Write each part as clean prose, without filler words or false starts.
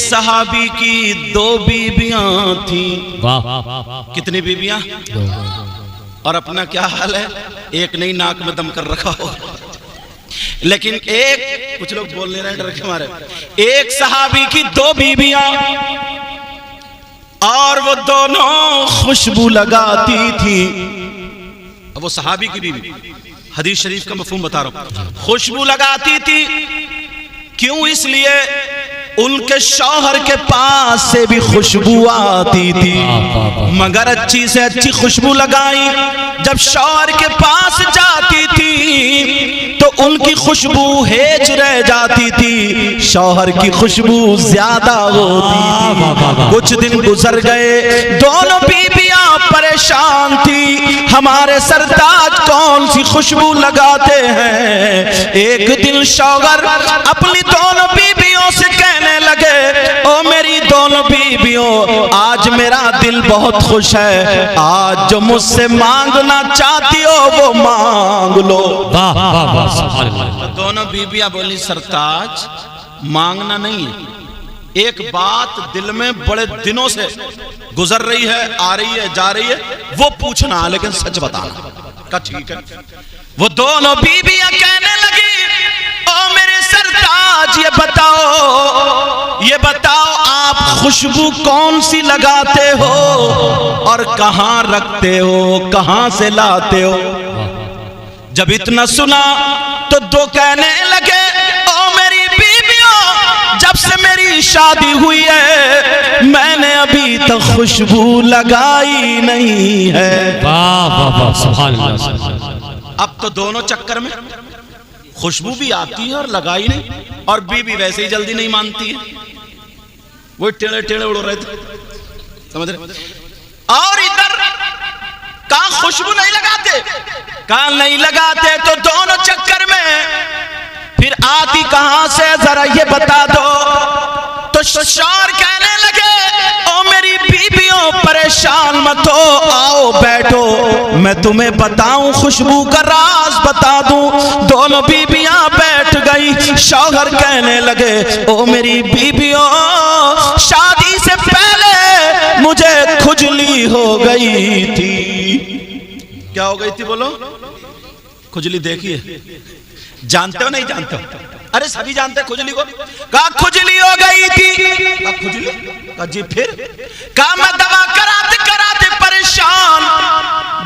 सहाबी की 2 बीबियां थी। वाह। कितनी बीबियां? और अपना क्या हाल है? एक नहीं नाक में दम कर रखा हो। लेकिन एक, कुछ लोग बोल नहीं रहे डर के मारे, एक सहाबी की 2 बीबियां और वो दोनों खुशबू लगाती थी। अब वो सहाबी की बीवी, हदीस शरीफ का मफहूम बता रहा हूं, खुशबू लगाती थी। क्यों? इसलिए उनके शौहर के पास से भी खुशबू आती थी, मगर अच्छी से अच्छी खुशबू लगाई। जब शौहर के पास जाती थी तो उनकी खुशबू हेज रह जाती थी, शौहर की खुशबू ज्यादा होती थी। कुछ दिन गुजर गए, दोनों बीबियां परेशान थी, हमारे सरताज कौन सी खुशबू लगाते हैं। एक दिन शौहर अपनी दोनों बीबियों से कहने लगे, ओ मेरी दोनों बीबियों, आज मेरा दिल बहुत खुश है, आज जो मुझसे मांगना चाहती हो वो मांग लो। वाह वाह वाह, सुभान अल्लाह। दोनों बीबियां बोली, सरताज मांगना नहीं है, एक बात दिल में बड़े दिनों से गुजर रही है, आ रही है, जा रही है, वो पूछना, लेकिन सच बताना। का ठीक है। वो दोनों बीबियां कहने लगी, ओ मेरे सरताज ये बताओ आप खुशबू कौन सी लगाते हो और कहां रखते हो, कहां से लाते हो। जब इतना सुना तो 2 कहने लगे, ओ मेरी बीबियों, जब से मेरी शादी हुई है मैंने अभी तक खुशबू लगाई नहीं है। वाह वाह वाह, सुभान अल्लाह। अब तो दोनों चक्कर में, खुशबू भी आती है और लगाई नहीं, और बीबी वैसे ही जल्दी नहीं मानती है, वो टेढ़े टेढ़े उड़ रहे थे, समझ रहे। और इधर कहां खुशबू नहीं लगाते, कहां नहीं लगाते, तो दोनों चक्कर में फिर आती कहां से जरा ये बता दो। तो शौहर कहने लगे, ओ मेरी बीबियों परेशान मत हो, आओ बैठो, मैं तुम्हें बताऊं, खुशबू का राज बता दूं। दोनों बीबियां बैठ गई। शौहर कहने लगे, ओ मेरी बीबियों, शादी से पहले मुझे खुजली हो गई थी। क्या हो गई थी बोलो? खुजली। देखिए, जानते हो नहीं जानते हो? अरे सभी जानते हैं खुजली को। कहा खुजली हो गई थी। कहा खुजली? कहा जी फिर? कहा मैं दवा कराते कराते परेशान,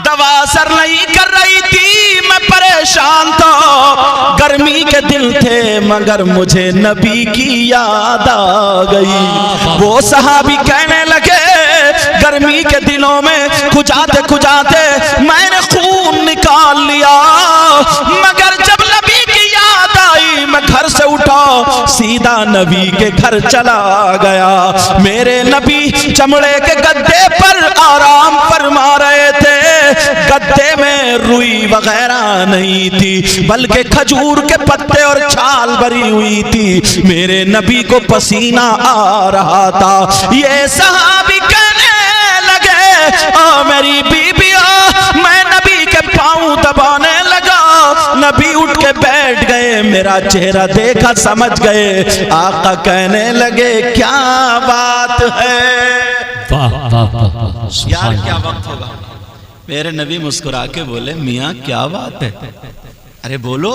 दवा असर नहीं कर रही थी, मैं परेशान था। गर्मी के दिन थे मगर मुझे नबी की याद आ गई। वो सहाबी कहने लगे, गर्मी के दिनों में खुजाते खुजाते मैंने खून निकाल लिया, मगर जब नबी की याद आई मैं घर से उठा, सीधा नबी के घर चला गया। मेरे नबी चमड़े के गद्दे पर आराम फरमा रहे थे। गद्दे में रुई वगैरह नहीं थी, बल्कि खजूर के पत्ते और छाल भरी हुई थी। मेरे नबी को पसीना आ रहा था। ये सहाबी कहने लगे, ओ मेरी बीबियों, मैं नबी के पांव दबाने लगा। नबी उठ के बैठ गए, मेरा चेहरा देखा समझ गए। आका कहने लगे, क्या बात है। वाह वाह वाह, यार क्या वक्त होगा। मेरे नबी मुस्कुरा के बोले, मियाँ क्या बात है। अरे बोलो,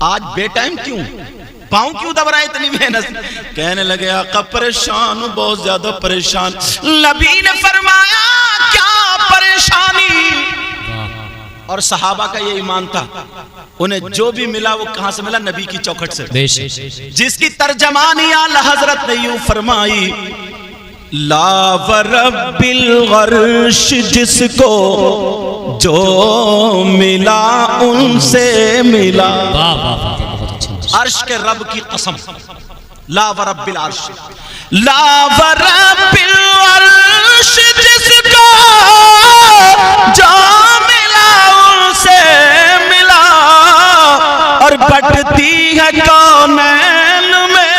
आज बेटाइम क्यों, पाँव क्यों दब रहा है इतनी मेहनत। कहने लगे, आका परेशान हूं, बहुत ज्यादा परेशान। नबी ने फरमाया, क्या परेशानी। और सहाबा का ये ईमान था, उन्हें जो भी मिला वो कहां से मिला, नबी की चौखट से, जिसकी तर्जमानी आला हजरत ने यूं फरमाई, ला वरब्बिल अर्श, जिसको जो मिला उनसे मिला। अर्श के रब की कसम, ला वरब्बिल अर्श, ला वरब्बिल अर्श, जिसको जो मिला उनसे मिला। और बटती है कौनैन में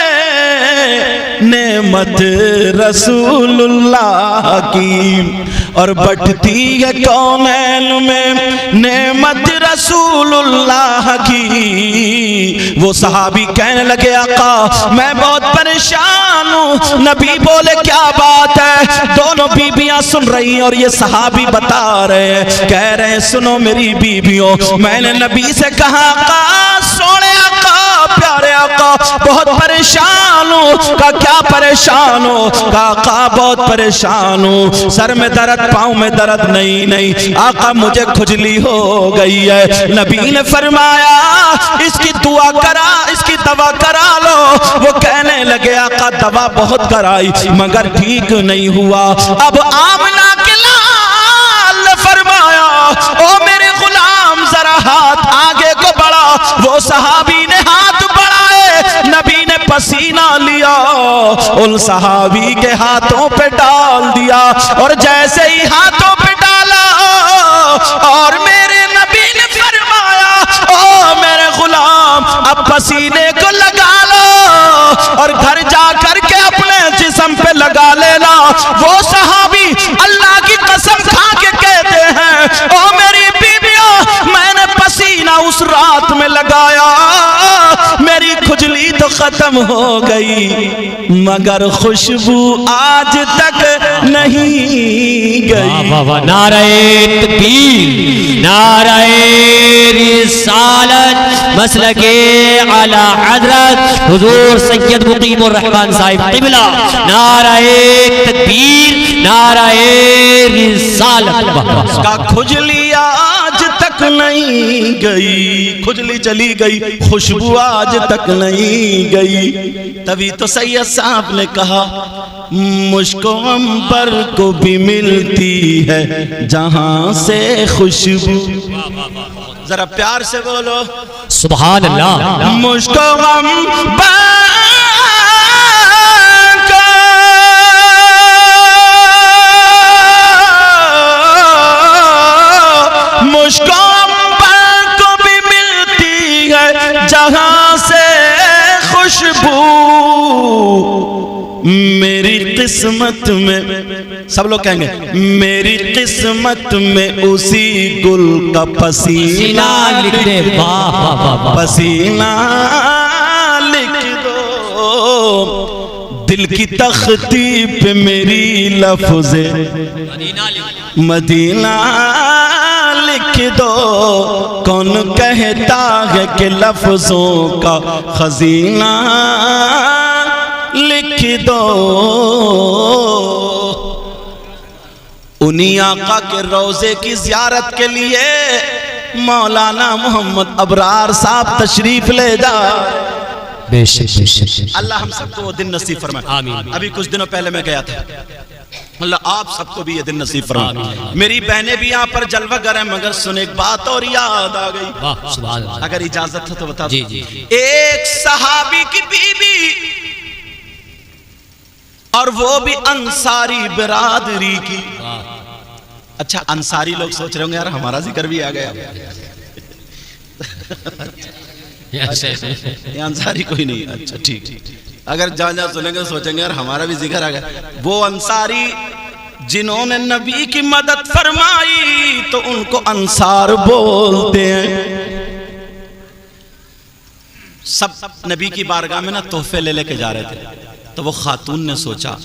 नेमत रसूलुल्लाह की, और बटती है कौनैन में नेमत रसूलुल्लाह की। वो सहाबी कहने लगे, आका मैं बहुत परेशान हूँ, नबी बोले क्या बात है? दोनों बीबियां सुन रही और ये सहाबी बता रहे हैं, कह रहे हैं सुनो मेरी बीबियों, मैंने नबी से कहा आका, सोने आका, प्यारे आका, बहुत परेशान हूँ। का क्या परेशान हो? का आका बहुत परेशान हूँ, सर में दर्द, पाँव में दर्द। नहीं आका मुझे खुजली हो गई है। नबी ने फरमाया इसकी दुआ करा, इसकी दवा करा लो। वो कहने लगे आका दवा बहुत कराई मगर ठीक नहीं हुआ। अब आमना के लाल ने फरमाया ओ मेरे गुलाम जरा हाथ आगे को बढ़ा। वो सहाबी ने हाथ बढ़ाए, नबी ने पसीना लिया, उन सहाबी के हाथों पे डाल दिया और जैसे ही हाथों पे डाला और मेरे नबी ने फरमाया ओ मेरे गुलाम अब पसीने को लगा लो और घर जा करके अपने जिस्म पे लगा लेना। वो सहाबी अल्लाह की कसम खा के कहते हैं ओ मेरी बीबियों, मैंने पसीना उस रात में लगाया, मेरी खुजली तो खत्म हो गई मगर खुशबू आज तक नहीं गई। नारे तकबीर, नारे रिसालत, मसलके आला हजरत हुजूर सैयद मुकीमुर रहमान साहिब क़िबला। नारे तकबीर, नारे रिसालत। का खुजली आज तक नहीं गई, खुजली चली गई, खुशबू आज तक नहीं गई। तभी तो सैयद साहब ने कहा मुझको अंबर को भी मिलती है जहां से खुशबू। जरा प्यार से बोलो सुभान अल्लाह। मुझको अंबर मुझको अंबर को भी मिलती है जहां से खुशबू। मेरी किस्मत में, सब लोग कहेंगे मेरी किस्मत में उसी गुल का पसीना लिख दे, पसीना लिख दो। दिल की तख्ती पे मेरी लफ्ज़े मदीना लिख दो। कौन कहता है कि लफ्जों का खजीना लिख दो। उन्हीं आका के रोजे की जियारत के लिए मौलाना मोहम्मद अबरार साहब तशरीफ ले जा। बेशक अल्लाह हम सबको वो दिन नसीब फरमाए। आमीन। अभी कुछ दिनों पहले मैं गया था, अल्लाह आप सबको भी ये दिन नसीब फरमाए। मेरी बहनें भी यहाँ पर जलवागर हैं मगर सुन एक बात और याद आ गई, वाह सुभान अल्लाह। अगर इजाजत हो तो बता जी दो। जी। एक सहाबी की बीबी और वो भी अंसारी बिरादरी की। अच्छा अंसारी लोग सोच रहे होंगे यार हमारा जिक्र भी आ गया। ये अंसारी कोई नहीं। अच्छा ठीक, अगर जहाँ जहाँ सुनेंगे तो सोचेंगे यार हमारा भी जिक्र आ गया। वो अंसारी जिन्होंने नबी की मदद फरमाई तो उनको अंसार बोलते हैं। सब नबी की बारगाह में ना तोहफे ले लेके जा रहे थे, तो वो खातून ने सोचा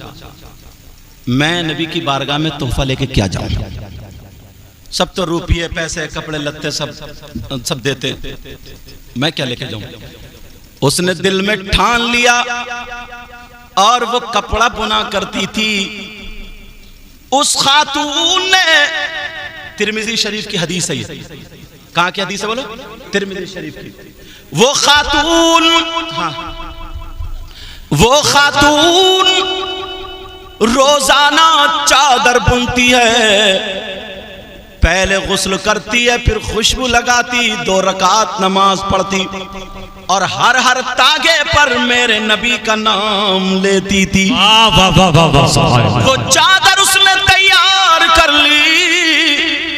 मैं नबी की बारगाह में तोहफा लेके क्या जाऊं। सब तो रुपये पैसे कपड़े लत्ते सब देते, मैं क्या लेके जाऊं। उसने दिल में ठान लिया और वो कपड़ा बुना करती थी। उस खातून ने, तिरमिज़ी शरीफ की हदीस है ये, कहाँ की हदीस है बोलो? तिरमिज़ी शरीफ की। वो खातून, हाँ, वो खातून रोजाना चादर बुनती है, पहले गुस्ल करती है, फिर खुशबू लगाती, 2 रकात नमाज पढ़ती और हर तागे पर मेरे नबी का नाम लेती थी। वो चादर उसने तैयार कर ली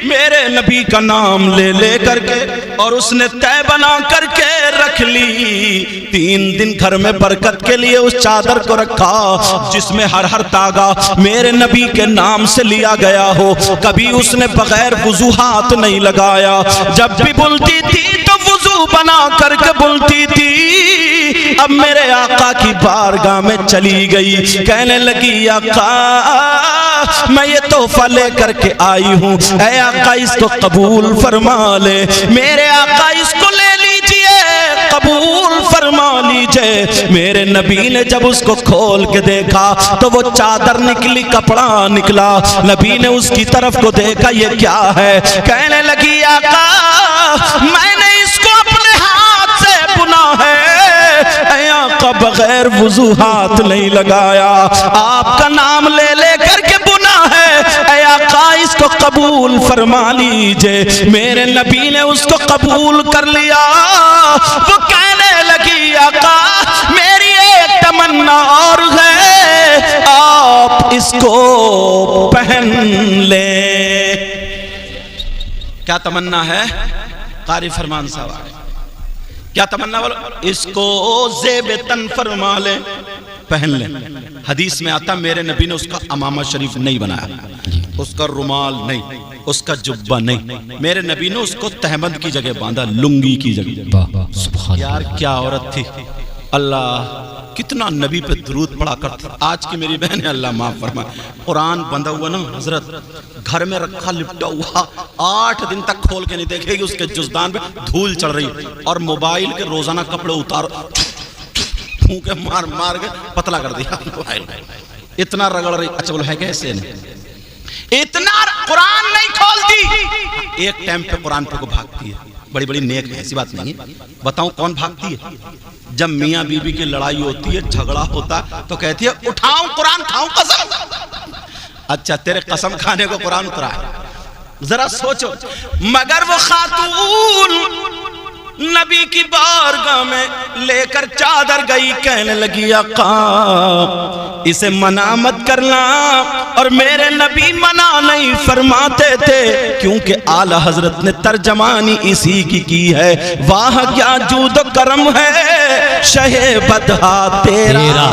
मेरे नबी का नाम ले करके, और उसने तय बना करके रख ली। 3 दिन घर में बरकत के लिए उस चादर को रखा जिसमें हर तागा मेरे नबी के नाम से लिया गया हो। कभी उसने बगैर वुजू हाथ नहीं लगाया, जब भी बुनती थी तो वुजू वजू बना करके बोलती थी, अब मेरे आका की बारगाह में चली गई, कहने लगी आका मैं ये तोहफा लेकर के आई हूँ, ऐ आका इसको कबूल फरमा ले। मेरे आका इसको ले लीजिए, कबूल फरमा लीजिए। मेरे नबी ने जब उसको खोल के देखा तो वो चादर निकली, कपड़ा निकला। नबी ने उसकी तरफ को देखा, ये क्या है? कहने लगी आका मैंने इसको अपने हाथ से बुना है, आका बगैर वुजू हाथ नहीं लगाया, आपका नाम ले ले करके बुना है, आका इसको कबूल फरमा लीजिए। मेरे नबी ने उसको कबूल कर लिया। वो कहने लगी आका मेरी एक तमन्ना और है, आप इसको पहन ले। क्या तमन्ना है? कारी फरमान साहब क्या तमन्ना बोलो? इसको ज़ेब तन फरमा ले, पहन ले। हदीस में आता मेरे नबी ने उसका अमामा शरीफ नहीं बनाया, उसका रुमाल नहीं, उसका जुब्बा नहीं, मेरे नबी ने उसको तहमद की जगह बांधा, लुंगी की जगह। यार क्या औरत थी, अल्लाह कितना नबी पे दुरूद पढ़ा करती। आज की मेरी बहन है, अल्लाह माफ फरमाए, कुरान बंधा हुआ ना हजरत, घर में रखा लिपटा हुआ, 8 दिन तक खोल के नहीं देखेगी, उसके जुज़दान पे धूल चढ़ रही, और मोबाइल के रोजाना कपड़े उतार फूंके मार मार के पतला कर दिया मोबाइल, इतना रगड़ रही। अच्छा बोलो है कैसे? इतना कुरान नहीं खोलती, एक टाइम पे कुरान पे को भागती है, बड़ी बड़ी नेक है, ऐसी बात नहीं है। बताऊं कौन भागती है? जब मियाँ बीबी की लड़ाई होती है, झगड़ा होता, तो कहती है उठाऊं कुरान खाऊं कसम। अच्छा तेरे कसम खाने को कुरान उतरा है, जरा सोचो। मगर वो खातून नबी की बारगाह में लेकर चादर गई, कहने लगी आका इसे मना मत करना, और मेरे नबी मना नहीं फरमाते थे, क्योंकि आला हजरत ने तर्जमानी इसी की है। वाह क्या जूद करम है शहे बदहा तेरा,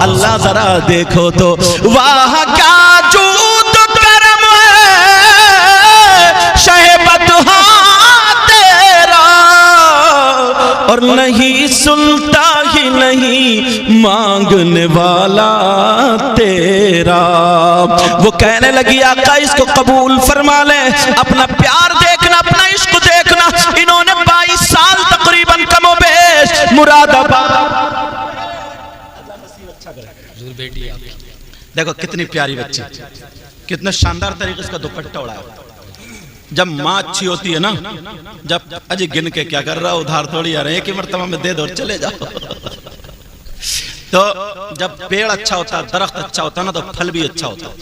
अल्लाह जरा देखो तो, वाह क्या जूद करम है शहे बदहा, और नहीं सुनता ही नहीं मांगने वाला तेरा। वो कहने लगी आका इसको कबूल फरमा ले, अपना प्यार देखना, अपना इश्क देखना। इन्होंने 22 साल तकरीबन कमोबेश मुरादाबाद। देखो कितनी प्यारी बच्ची, कितने शानदार तरीके से दुपट्टा उड़ाया। जब माँ अच्छी होती है ना, जब अजय गिन के क्या कर रहा, उधार थोड़ी आ रहे, एक ही मर्तबा में दे दो और चले जाओ। तो जब पेड़ अच्छा होता है, दरख्त अच्छा होता है ना, तो फल भी अच्छा होता है।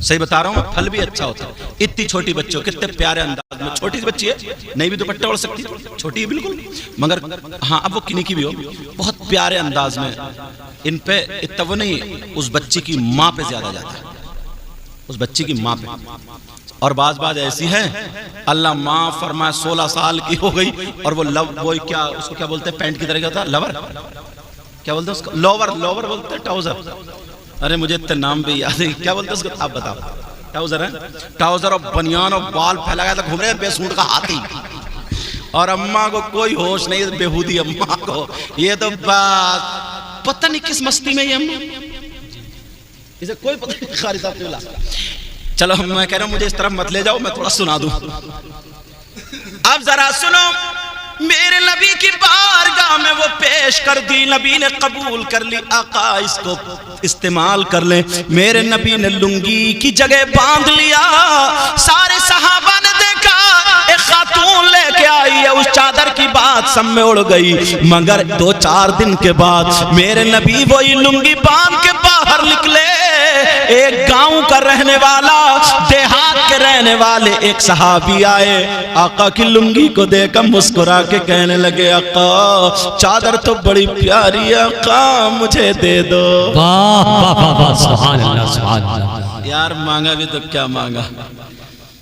सही बता रहा हूँ, फल भी अच्छा होता है। इतनी छोटी बच्चों कितने प्यारे अंदाज में, छोटी सी बच्ची है, नहीं भी दुपट्टा उड़ सकती, छोटी है बिल्कुल, मगर हाँ अब वो किन्हीं की भी हो, बहुत प्यारे अंदाज में इन पे इतना नहीं, उस बच्ची की माँ पे ज्यादा जाता है, उस बच्ची की माँ पे। और बाज ऐसी है, अल्लाह माँ फरमाए 16 साल की हो गई, और वो वो क्या उसको क्या बोलते हैं, पैंट की तरह क्या होता है, लवर क्या बोलते हैं उसको, लोवर, लोवर बोलते हैं, ट्राउजर। अरे मुझे इतने नाम भी याद है, क्या बोलते हैं उसको, आप बताओ। ट्राउजर है, ट्राउजर और बनियान और बाल फैला गया, घूम रहे बेसूट का हाथी, और अम्मा को कोई होश नहीं, बेहूदी अम्मा को। ये तो बात पता नहीं किस मस्ती में ये अम्मा, इसे कोई पता नहीं। कारी साहब चलो मैं कह रहा हूं मुझे इस तरफ मत ले जाओ, मैं थोड़ा सुना दूं। अब जरा सुनो, मेरे नबी की बारगाह में वो पेश कर दी, नबी ने कबूल कर ली, आका इसको इस्तेमाल कर ले। मेरे नबी ने लुंगी की जगह बांध लिया। सारे सहाबा ने देखा एक खातून लेके आई है, उस चादर की बात सब में उड़ गई। मगर 2-4 दिन के बाद मेरे नबी वही लुंगी बांध के बाहर निकले। एक गांव का रहने वाला, देहात के रहने वाले एक सहाबी आए, आका की लुंगी को देखकर मुस्कुरा के कहने लगे, आका चादर तो बड़ी प्यारी है, आका मुझे दे दो। वाह वाह वाह, सुभान अल्लाह, सुभान अल्लाह। यार मांगा भी तो क्या मांगा,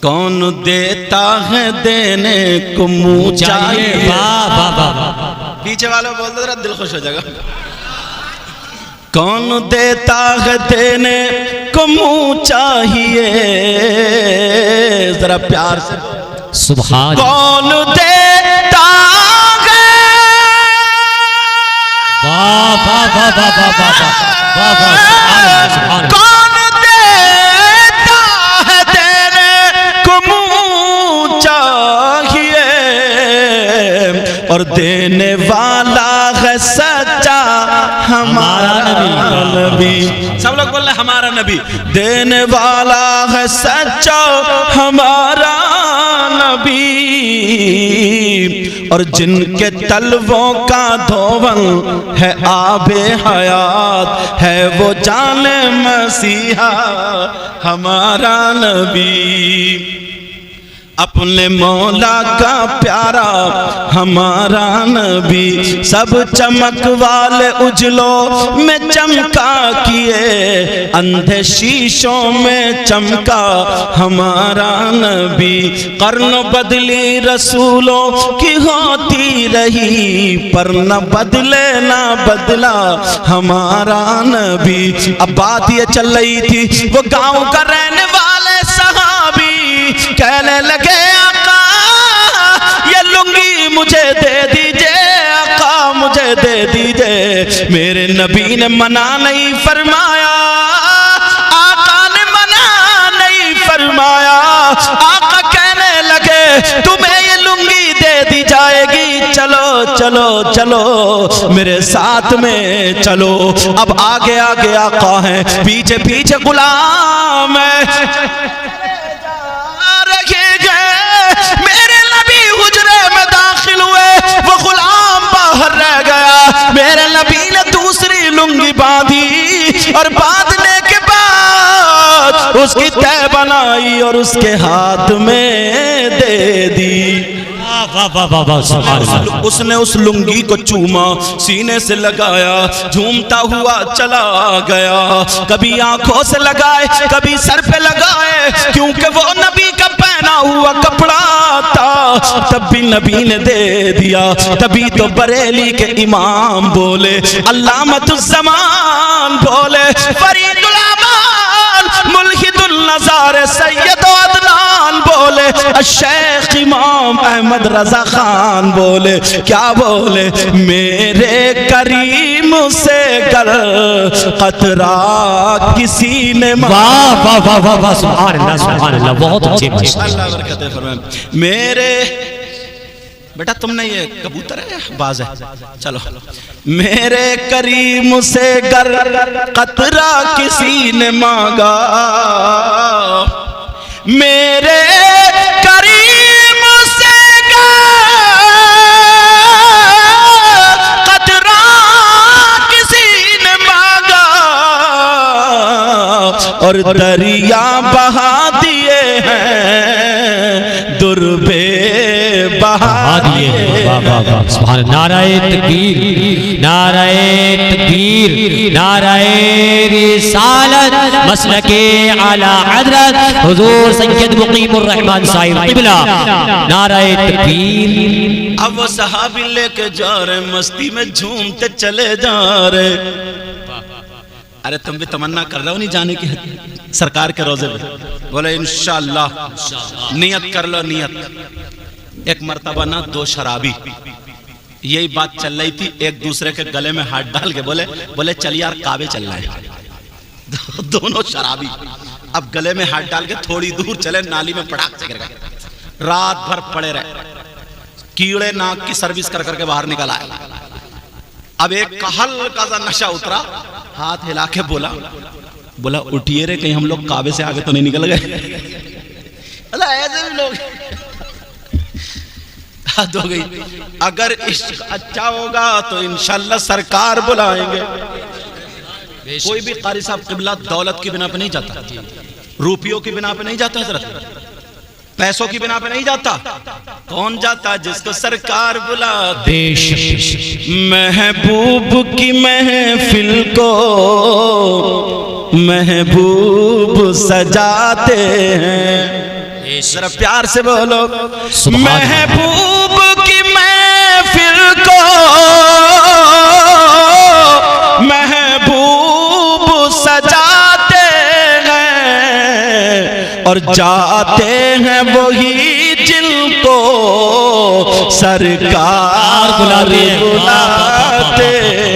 कौन देता है देने को मुँह चाहिए। वाह वाह वाह, पीछे वालों बोल दो, जरा दिल खुश हो जाएगा। कौन देता है देने को मुँह चाहिए, जरा प्यार से सुभान। कौन देता वाह वाह वाह वाह वाह वाह वाह वाह सुभान अल्लाह। कौन देता है तेरे को मुँह चाहिए, और देने वाला है सच्चा हमारा नबी। सब लोग बोल रहे हमारा नबी। देने वाला है सच्चा हमारा नबी, और जिनके तलवों का धोवन है आबे हयात, है वो जाने मसीहा हमारा नबी। अपने मौला का प्यारा हमारा नबी, सब चमक वाले उजलों में चमका किए, अंधे शीशों में चमका हमारा नबी। कर्न बदली रसूलों की होती रही, पर न बदले ना बदला हमारा नबी। अब बात ये चल रही थी, वो गांव का रहने वाले सहाबी कहने लगे आका ये लुंगी मुझे दे दीजिए, आका मुझे दे दीजिए। मेरे नबी ने मना नहीं फरमाया, आका ने मना नहीं फरमाया। आका कहने लगे तुम्हें ये लुंगी दे दी जाएगी, चलो चलो चलो मेरे साथ में चलो। अब आगे आगे आका है, पीछे पीछे गुलाम है। मेरे नबी हुजरे में दाखिल हुए, वो गुलाम बाहर रह गया। मेरे नबी ने दूसरी लुंगी बांधी, और बांधने के बाद उसकी तह बनाई और उसके हाथ में दे दी। उसने उस लुंगी को चूमा, सीने से लगाया, झूमता हुआ चला गया। कभी आंखों से लगाए, कभी सर पे लगाए, क्योंकि वो नबी का पहना हुआ कपड़ा था। तब भी नबी ने दे दिया। तभी तो बरेली के इमाम बोले, अल्लामतुज़्ज़मान बोले, फरीदुल अमान मुल्हिदुल नज़ार सैयद अदनान बोले, शेख इमाम अहमद रजा खान बोले, क्या बोले? मेरे करीम से गर कतरा किसी ने। वाह वाह वाह वाह वाह सुभान अल्लाह सुभान अल्लाह, बहुत अच्छे अल्लाह बरकत फरमाए। मेरे बेटा तुमने ये कबूतर है बाज है, चलो। मेरे करीम से गर कतरा किसी ने मांगा, मेरे करीम से कतरा किसी ने मांगा, और दरिया बहा दिए हैं दुर्बे बहा दिए। वाह वाह वाह सुभान। नाराए तकबीर, नाराए तकबीर, नाराए रिसालत, मसलके आला हजरत हुजूर सैयद मुकीमुर रहमान साहिब क़िबला, नाराए तकबीर। अब वो सहाबी लेके जा रहे, मस्ती में झूमते चले जा रहे। अरे तुम भी तमन्ना कर रहे हो नहीं जाने की सरकार के रोजे में? बोले इंशाअल्लाह, नियत कर लो नियत। एक मर्तबा ना दो शराबी यही बात चल रही थी, एक दूसरे के गले में हाथ डाल के बोले चल यार काबे चल रहा है। दोनों शराबी अब गले में हाथ डाल के थोड़ी दूर चले, नाली में पटाख से गिर गए। रात भर पड़े रहे, कीड़े नाक की सर्विस कर करके बाहर निकल आए। अब एक हल्का सा नशा उतरा, हाथ हिला के बोला उठिए रे, कहीं हम लोग काबे से आगे तो नहीं निकल गए। ऐसे भी लोग हद हो गई। अगर इश्क अच्छा होगा तो इंशाल्लाह सरकार बुलाएंगे। कोई भी कारी साहब क़िबला दौलत की बिना पे नहीं जाता, रुपयों की बिना पे नहीं जाता, हजरत पैसों की बिना पे नहीं जाता। कौन जाता? जिसको सरकार बुलाते। महबूब की महफिल को महबूब सजाते हैं। जरा प्यार से बोलो, महबूब की महफिल को महबूब सजाते हैं, और जाते हैं वही जिनको सरकार बुलाते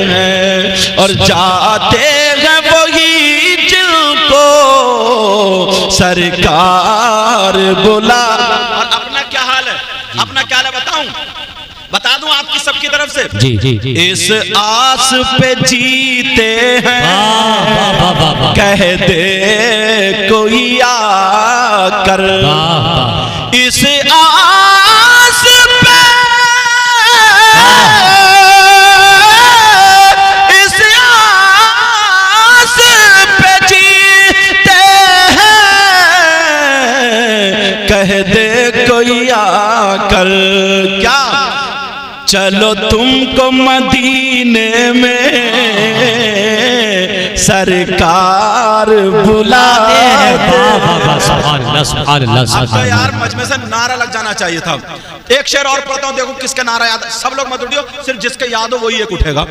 हैं और जाते हैं वही जिनको सरकार बुला। और अपना क्या हाल है, अपना क्या हाल है बता दूं आपकी सबकी तरफ से। जी जी जी। इस आस पे जीते हैं, कह दे कोई आकर, इस आस पे, इस आस पे जीते हैं, कह दे कोई आकर। क्या चलो तुमको मदीने में सरकार बुलाते हैं। तो यार मजमे से नारा लग जाना चाहिए था। एक शेर और पढ़ता हूं, देखो किसका नारा याद, सब लोग मत उठियो, सिर्फ जिसके याद हो वही एक उठेगा।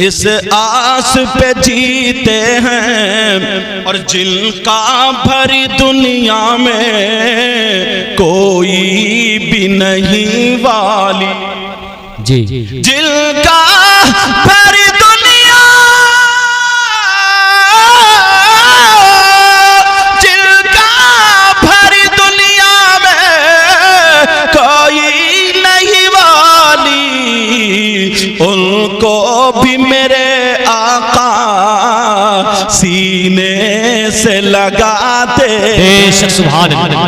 इस आस पे जीते हैं और जिनका भरी दुनिया में कोई भी नहीं वाली, जी जिनका भरी दुनिया, जिनका भरी दुनिया में कोई नहीं वाली, उनको भी मेरे आका सीने से लगाते। सुभान अल्लाह।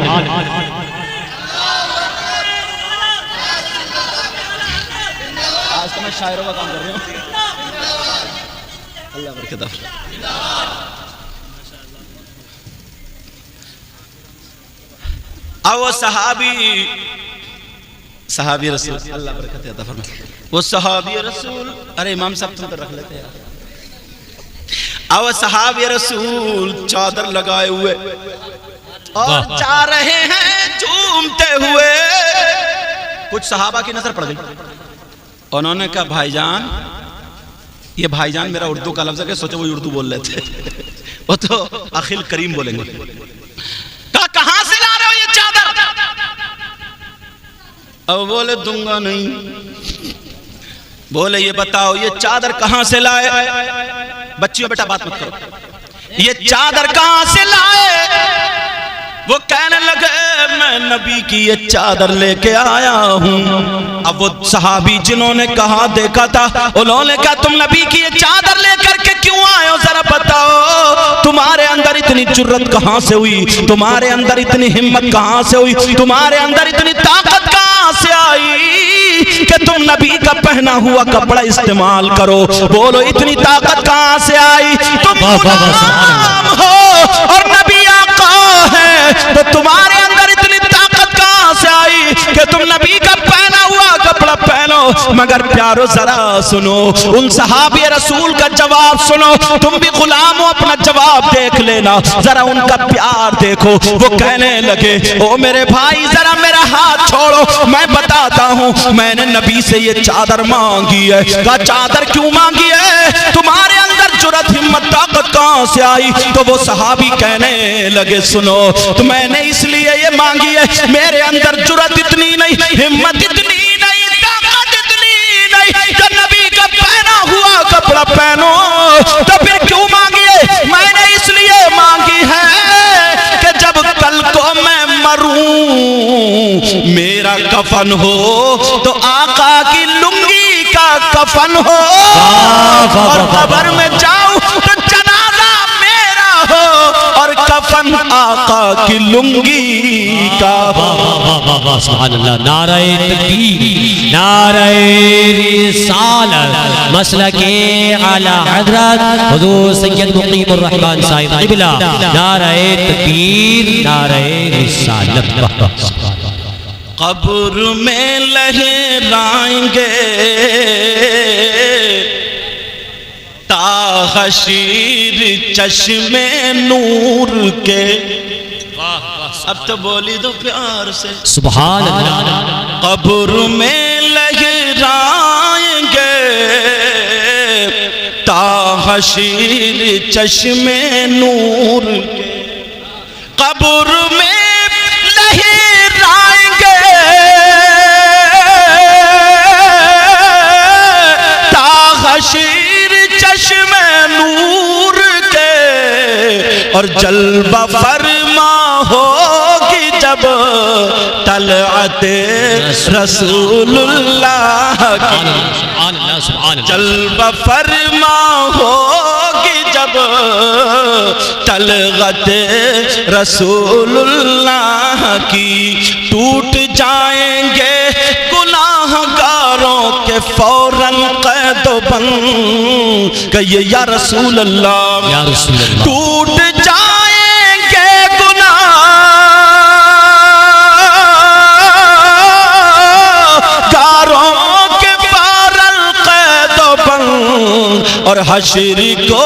आज तो मैं शायरों का काम कर रही हूँ। अल्लाह बरकत। अब वो सहाबी रसूल, अल्लाह बरकत अता फरमाए, वो सहाबी रसूल, अरे इमाम साहब तुम तो रख लेते यार। अब सहाबी रसूल चादर लगाए हुए और जा रहे हैं झूमते हुए। कुछ सहाबा की नजर पड़ गई, उन्होंने कहा भाईजान, ये भाईजान मेरा उर्दू का लफ्ज है, सोचो वो उर्दू बोल रहे थे, वो तो अखिल करीम बोलेंगे। कहां से ला रहे हो ये चादर? अब बोले दूंगा नहीं। बोले ये बताओ ये चादर कहां से लाए? बच्चियों बेटा बात मत करो, ये चादर कहां से लाए? वो कहने लगे मैं नबी की ये चादर लेके आया हूं। अब वो सहाबी जिन्होंने कहा देखा था, उन्होंने कहा तुम नबी की ये चादर लेकर के क्यों आए हो, जरा बताओ, तुम्हारे अंदर इतनी जुर्रत कहां से हुई, तुम्हारे अंदर इतनी हिम्मत कहां से हुई, तुम्हारे अंदर इतनी ताकत कहां से आई कि तुम नबी का पहना हुआ कपड़ा इस्तेमाल करो? बोलो इतनी ताकत कहां से आई? तुम गुलाम हो और नबी आका है, तो तुम्हारे अंदर इतनी ताकत कहां से आई कि तुम नबी का पहना हुआ कपड़ा पहनो? मगर प्यारो जरा सुनो, उन सहाबी रसूल का जवाब सुनो। तुम भी गुलाम हो, अपना जवाब देख लेना, जरा उनका प्यार देखो। वो कहने लगे ओ मेरे भाई जरा मेरा हाथ छोड़ो, मैं बताता हूं मैंने नबी से ये चादर मांगी है। कहा चादर क्यों मांगी है? तुम्हारे अंदर जुर्रत हिम्मत ताकत कहां से आई? तो वो सहाबी कहने लगे सुनो, तो मैंने इसलिए ये मांगी है, मेरे अंदर जुर्रत इतनी नहीं, हिम्मत इतनी नहीं, ताकत इतनी नहीं कि नबी का पहना हुआ कपड़ा पहनो। तो फिर क्यों मांगी है? मैंने इसलिए मांगी है कि जब कल को मैं मरूं मेरा कफन हो तो आका की लुंगी का कफन हो, और कब्र में जाऊं तो जनाजा मेरा हो और कफन आका की लुंगी का। सुभान अल्लाह। नारे तकबीर, नारे रिसालत, मसलके आला हज़रत हुज़ूर सैयद मुक़ीमुर रहमान साहिब क़िबला। नारे तकबीर, नारे रिसालत। कब्र में लहराएंगे ताहशीर चश्मे नूर के। अब तो बोली दो प्यार से सुभान अल्लाह। कब्र में लहराएंगे ताहशीर चश्मे नूर के। कब्र में लहराएंगे और जलवा फरमा होगी जब तलअत रसूलुल्लाह की, जलवा फरमा होगी जब तलअत रसूलुल्लाह की, टूट जाएंगे गुनाहगारों के फौरन कैद बंद, कहिए या रसूल अल्लाह, टूट जाएंगे गुनाहगारों के फौरन कैद बंद, और हश्र को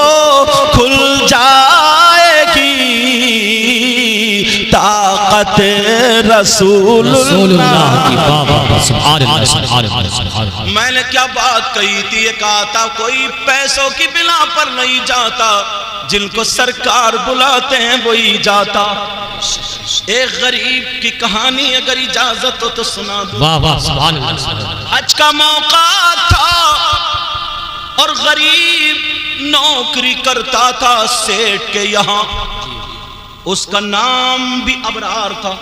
खुल जाएगी ताकत रसूलुल्लाह की। मैंने क्या बात कही थी, ये कहा था कोई पैसों की बिना पर नहीं जाता, जिनको सरकार बुलाते हैं वही जाता। एक गरीब की कहानी अगर इजाजत हो तो सुना दो। हज का मौका था और गरीब नौकरी करता था सेठ के यहाँ, उसका नाम भी अबरार था।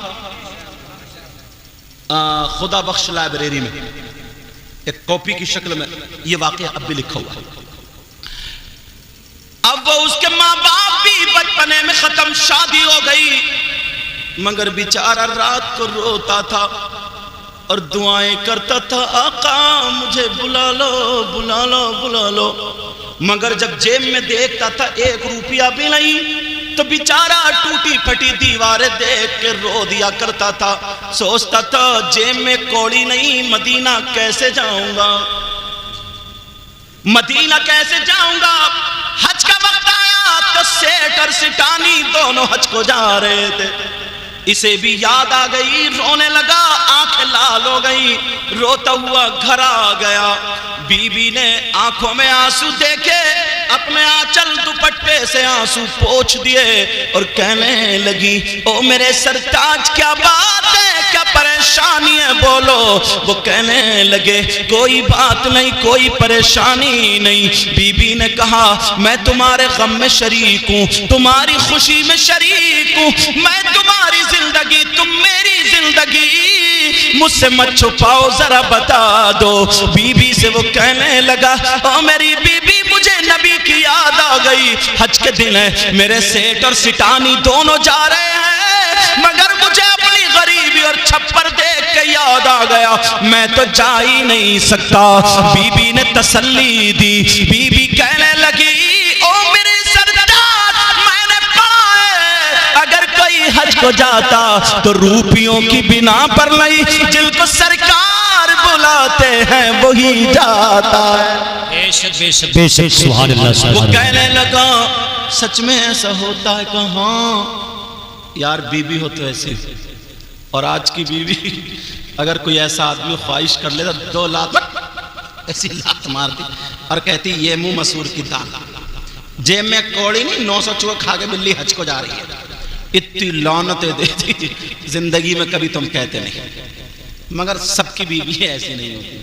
खुदा बख्श लाइब्रेरी में एक कॉपी की शक्ल में यह वाकया अब भी लिखा हुआ है। अब वो उसके माँ बाप भी बचपने में खत्म, शादी हो गई, मगर बेचारा रात को रोता था और दुआएं करता था, आका मुझे बुला लो बुला लो बुला लो। मगर जब जेब में देखता था 1 रुपया भी नहीं, तो बेचारा टूटी फटी दीवारें देख के रो दिया करता था। सोचता था जेब में कौड़ी नहीं, मदीना कैसे जाऊंगा, मदीना कैसे जाऊंगा। हज का वक्त आया तो सेठ और सिटानी दोनों हज को जा रहे थे। इसे भी याद आ गई, रोने लगा, आंखें लाल हो गई, रोता हुआ घर आ गया। बीबी ने आंखों में आंसू देखे, अपने आंचल दुपट्टे से आंसू पोंछ दिए और कहने लगी, ओ मेरे सरताज क्या बात है, क्या परेशानी है, बोलो। वो कहने लगे, कोई बात नहीं, कोई परेशानी नहीं। बीबी ने कहा, मैं तुम्हारे गम में शरीक हूँ, तुम्हारी खुशी में शरीक हूँ, मैं तुम्हारी जिंदगी, तुम मेरी जिंदगी, मुझसे मत छुपाओ, जरा बता दो। बीबी से वो कहने लगा, ओ मेरी बीबी, मुझे नबी की याद आ गई। हज के दिन है, मेरे सेठ और सिटानी दोनों जा रहे हैं, मगर मुझे अपनी गरीबी और छप्पर देख के याद आ गया, मैं तो जा ही नहीं सकता। बीबी ने तसल्ली दी। बीबी कहने लगी, ओ मेरे सरदार, मैंने पढ़ा है अगर कोई हज को जाता तो रूपियों की बिना पर नहीं, जिनको सरकार बुलाते हैं वही जाता है। बेशक बेशक बेशक, सुभान अल्लाह। वो कहने लगा, सच में ऐसा होता है? कहा हाँ यार, बीबी हो तो ऐसी, और आज की बीवी अगर कोई ऐसा आदमी ख्वाहिश कर लेता 2 लाख ऐसी लात मार दी और कहती ये मुंह मसूर की दाल, जेब में कौड़ी नहीं, 900 चूहा खा के बिल्ली हज को जा रही है। इतनी लानतें देती, जिंदगी में कभी तुम कहते नहीं, मगर सबकी बीवी ऐसी नहीं होती।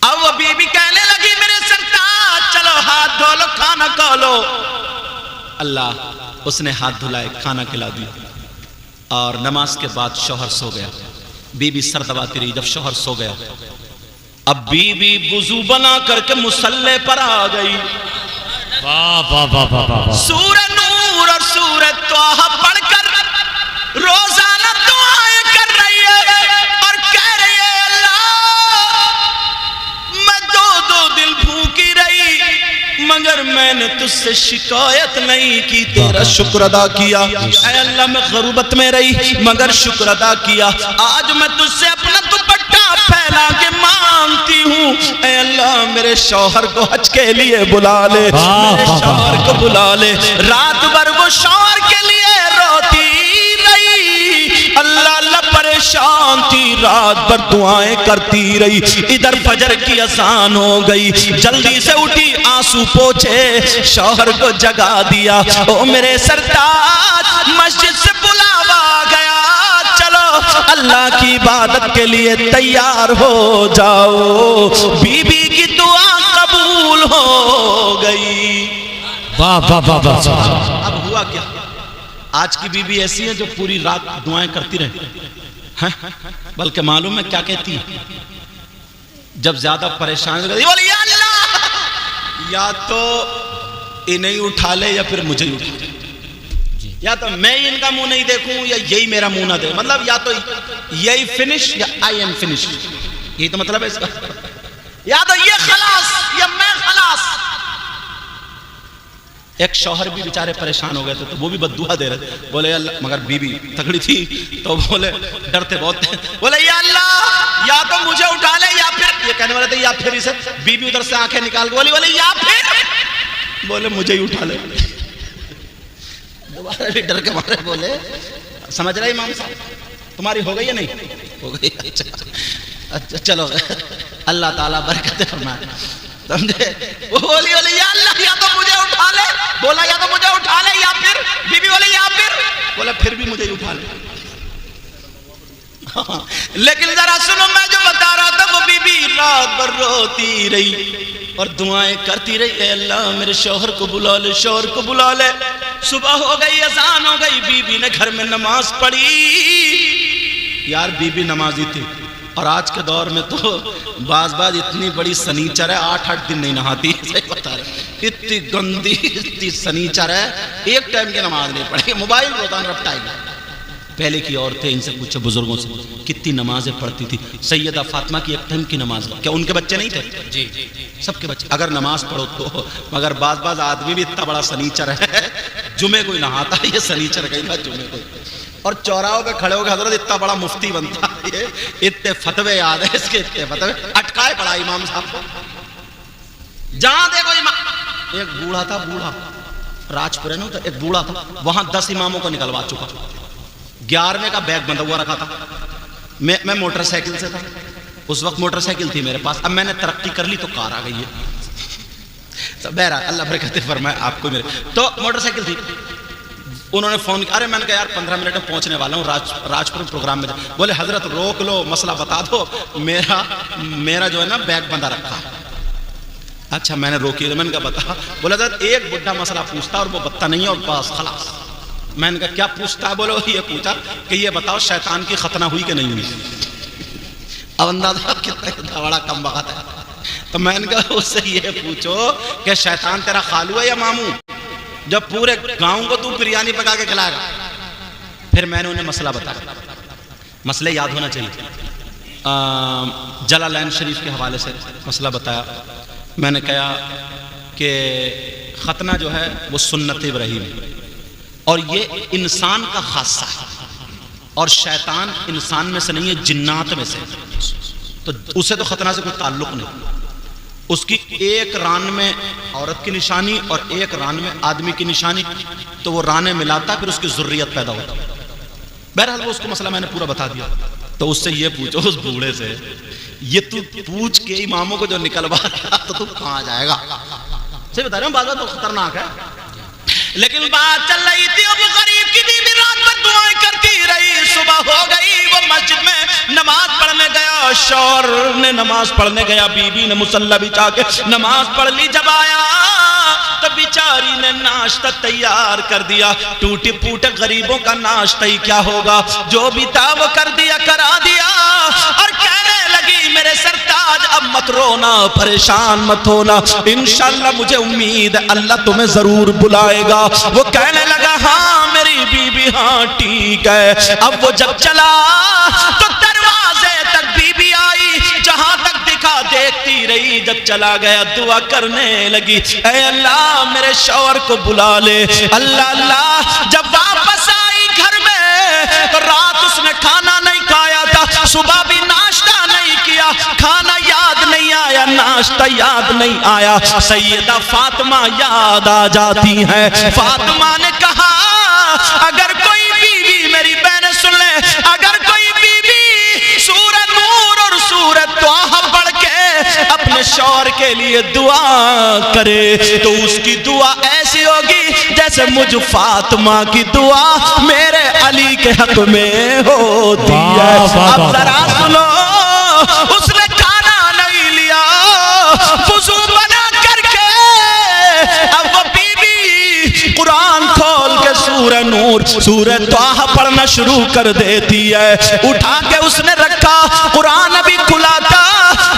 अब वो बीबी कहने लगी, मेरे सरताज चलो हाथ धो लो, खाना खा लो। अल्लाह, उसने हाथ धुलाए, खाना खिला दिया, और नमाज के बाद शौहर सो गया। बीबी सर दबाती रही। जब शौहर सो गया, अब बीबी वुजू बना करके मुसल्ले पर आ गई। वाह वाह वाह वाह वाह। सूरह नूर और सूरह त्वाहा पढ़कर रोजाना दुआएं कर रही है और कह रही है, अल्लाह मैं 2 दिन भूखी रही, मगर मैंने तुझसे शिकायत नहीं की, तेरा शुक्र अदा किया। ऐ अल्लाह, मैं गरूबत में रही मगर शुक्र अदा किया। आज मैं तुझसे अपना दुपट्टा फैला के मांगती हूँ, ऐ अल्लाह मेरे शौहर को हज के लिए बुला ले, मेरे शौहर को बुला ले। रात भर वो शौहर के लिए रोती रही, अल्लाह अल्लाह परेशान थी, रात भर दुआएं करती रही। इधर फजर की अज़ान हो गई, जल्दी से उठी, आंसू पोंछे, शौहर को जगा दिया। ओ मेरे सरताज, मस्जिद से बुलावा गया, चलो अल्लाह की इबादत के लिए तैयार हो जाओ। बीबी की दुआ कबूल हो गई। वाह वाह वाह वाह। अब हुआ क्या? आज की बीबी ऐसी है जो पूरी रात दुआएं करती रहे हैं, बल्कि मालूम है क्या कहती है? जब ज्यादा परेशान हो गई, बोले या अल्लाह, या तो इन्हें उठा ले या फिर मुझे ही उठा ले, या तो मैं इनका मुंह नहीं देखूं या यही मेरा मुंह ना दे, मतलब या तो यही फिनिश या आई एम फिनिश, यही तो मतलब है इसका। या तो ये खलास या मैं खलास। एक शौहर भी बेचारे परेशान हो गए थे, तो वो भी बद्दुआ दे रहे थे, बोले अल्लाह, मगर बीबी तगड़ी थी तो बोले डरते बहुत थे, बोले या अल्लाह या तो मुझे उठा ले या फिर, ये कहने वाले थे या फिर इसे, बीबी उधर से आंखें निकाल के बोली, बोले या फिर, बोले मुझे ही उठा ले। दोबारा भी डर के मारे बोले, समझ रहे इमाम साहब, तुम्हारी हो गई या नहीं हो गई? अच्छा चलो, अल्लाह ताला बरकत फरमाए, समझे? वो बोली या अल्लाह या तो मुझे उठा ले, बोला या तो मुझे उठा ले या फिर, बीबी बोली या फिर, बोला फिर भी मुझे ही उठा ले। लेकिन जरा सुनो, मैं जो बता रहा था, वो बीबी रात भर रोती रही और दुआएं करती रही, अल्लाह मेरे शौहर को बुला ले, शौहर को बुला ले। सुबह हो गई, अजान हो गई, बीबी ने घर में नमाज पढ़ी। यार बीबी नमाजी थी, और आज के दौर में तो बाज इतनी बड़ी सनीचर है, 8-8 दिन नहीं नहाती, सही बता रहे, इतनी गंदी इतनी सनीचर है, एक टाइम की नमाज नहीं पढ़ेगी, मोबाइल रोजाना रपटाएगी। पहले की औरतें, इनसे पूछे बुजुर्गों से, कितनी नमाजें पढ़ती थी। सैयदा फातिमा की एक टाइम की नमाज, क्या उनके बच्चे नहीं थे? जी सबके बच्चे। अगर नमाज पढ़ो तो, मगर बाज आदमी भी इतना बड़ा सनीचर है, जुमे कोई नहाता, ये सनीचर कहीं ना जुमे कोई, और चौराहों पे खड़े होकर हजरत इतना बड़ा मुफ्ती बनता है, इतने फतवे याद है इसके, इतने फतवे अटकाए पड़ा इमाम साहब को, जहां देखो इमाम। एक बूढ़ा था, बूढ़ा राजपुर में, तो एक बूढ़ा था, वहां 10 इमामों को निकलवा चुका, 11वें का बैग बंधा हुआ रखा था। मैं मोटरसाइकिल से था, उस वक्त मोटरसाइकिल थी मेरे पास, अब मैंने तरक्की कर ली तो कार आ गई है, बहरहाल अल्लाह बरकत फरमाए आपको मेरे। तो मोटरसाइकिल थी, उन्होंने फोन किया, अरे मैंने कहा यार 15 मिनट में पहुंचने वाला हूँ, राजपुर प्रोग्राम में। बोले हजरत रोक लो, मसला बता दो, मेरा जो है ना बैग बंधा रखा है। अच्छा मैंने रोकी, तो मैंने कहा बता। बोले हजरत एक बुढ़ा मसला पूछता और वो बता नहीं है और बस खलास। मैंने कहा क्या पूछता है? बोलो ये पूछा कि ये बताओ शैतान की खतना हुई कि नहीं हुई। अब अंदाजा कितना बड़ा कम वक्त है। तो मैंने कहा उससे ये पूछो कि शैतान तेरा खालू है या मामू, जब पूरे गांव को तू बिरयानी पका के खिलाएगा। फिर मैंने उन्हें मसला बताया, मसले याद होना चाहिए, जलालैन शरीफ के हवाले से मसला बताया। मैंने कहा कि खतना जो है वो सुन्नत इब्राहीम है और ये इंसान का खासा है, और शैतान इंसान में से नहीं है, जिन्नात में से, तो उसे तो खतना से कोई ताल्लुक नहीं। उसकी एक रान में औरत की निशानी और एक रान में आदमी की निशानी, तो वो राने मिलाता फिर उसकी ज़ुर्रियत पैदा होता। बहरहाल वो उसको मसला मैंने पूरा बता दिया। तो उससे ये पूछो, उस बूढ़े से, ये तू पूछ के इमामों को जो निकलवा रहा तो तू कहाँ जाएगा? सही बता रहा हूँ, बात तो खतरनाक है। लेकिन बात चल रही थी, अब गरीब की बीवी रात भर दुआएं करती रही। सुबह हो गई, वो मस्जिद में नमाज पढ़ने गया, शौहर ने नमाज पढ़ने गया, बीवी ने मुसल्ला बिछा के नमाज पढ़ ली। जब आया तो बेचारी ने नाश्ता तैयार कर दिया। टूटे फूटे गरीबों का नाश्ता ही क्या होगा, जो भी था वो कर दिया, करा दिया, और कहने लगी मेरे सरताज अब मत रोना, परेशान मत होना, इंशाअल्लाह मुझे उम्मीद है अल्लाह तुम्हें जरूर बुलाएगा। वो कहने लगा हाँ मेरी बीबी हाँ ठीक है। अब वो जब चला तो दरवाजे तक बीबी आई, जहां तक दिखा देखती रही। जब चला गया दुआ करने लगी, ऐ अल्लाह मेरे शौहर को बुला ले, अल्लाह अल्लाह। जब वापस आई घर में तो रात उसने खाना नहीं खाया था, सुबह भी नाश्ता नहीं किया, खाना याद नहीं आया, नाश्ता याद नहीं आया। सैयदा फातिमा याद आ जाती है। फातिमा ने कहा अगर कोई बीवी, मेरी बहनें सुन ले, अगर कोई बीवी सूरत नूर और सूरत त्वाहा पढ़ के अपने शौहर के लिए दुआ करे तो उसकी दुआ ऐसी होगी जैसे मुझ फातिमा की दुआ मेरे अली के हक में होती है। अब जरा सुनो, उसने खाना नहीं लिया, वुज़ू बना करके अब वो बीबी कुरान खोल के सूरह नूर सूरह ताहा पढ़ना शुरू कर देती है। उठा के उसने रखा, कुरान अभी खुला था,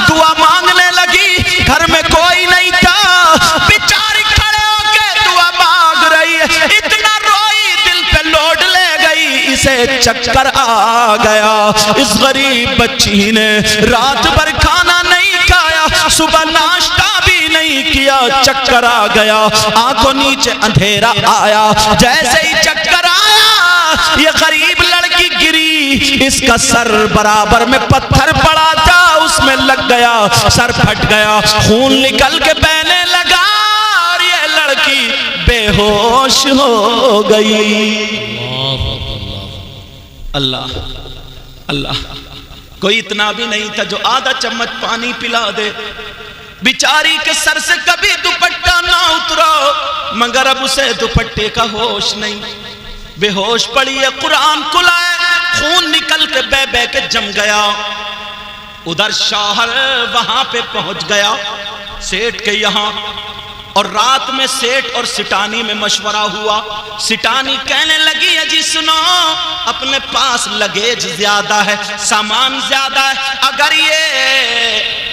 दुआ मांगने लगी, घर में कोई नहीं था, बेचारी खड़े होके दुआ मांग रही है, इतना रोई दिल पे लोड ले गई, इसे चक्कर आ गया। इस गरीब बच्ची ने रात भर खाना नहीं खाया, सुबह नाश्ता भी नहीं किया, चक्कर आ गया, आंखों नीचे अंधेरा आया। जैसे ही चक्कर आया ये गरीब लड़की गिरी, इसका सर बराबर में पत्थर पड़ा था, उसमें लग गया, सर फट गया, खून निकल के बहने लगा और ये लड़की बेहोश हो गई। अल्लाह अल्लाह, कोई इतना भी नहीं था जो आधा चम्मच पानी पिला दे। बिचारी के सर से कभी दुपट्टा ना उतरा, मगर अब उसे दुपट्टे का होश नहीं, बेहोश पड़ी है। कुरान खुला है, खून निकल के बह बह के जम गया। उधर शौहर वहां पे पहुंच गया सेठ के यहां, और रात में सेठ और सिटानी में मशवरा हुआ। सिटानी कहने लगी, अजी सुनो, अपने पास लगेज ज्यादा है, सामान ज्यादा है, अगर ये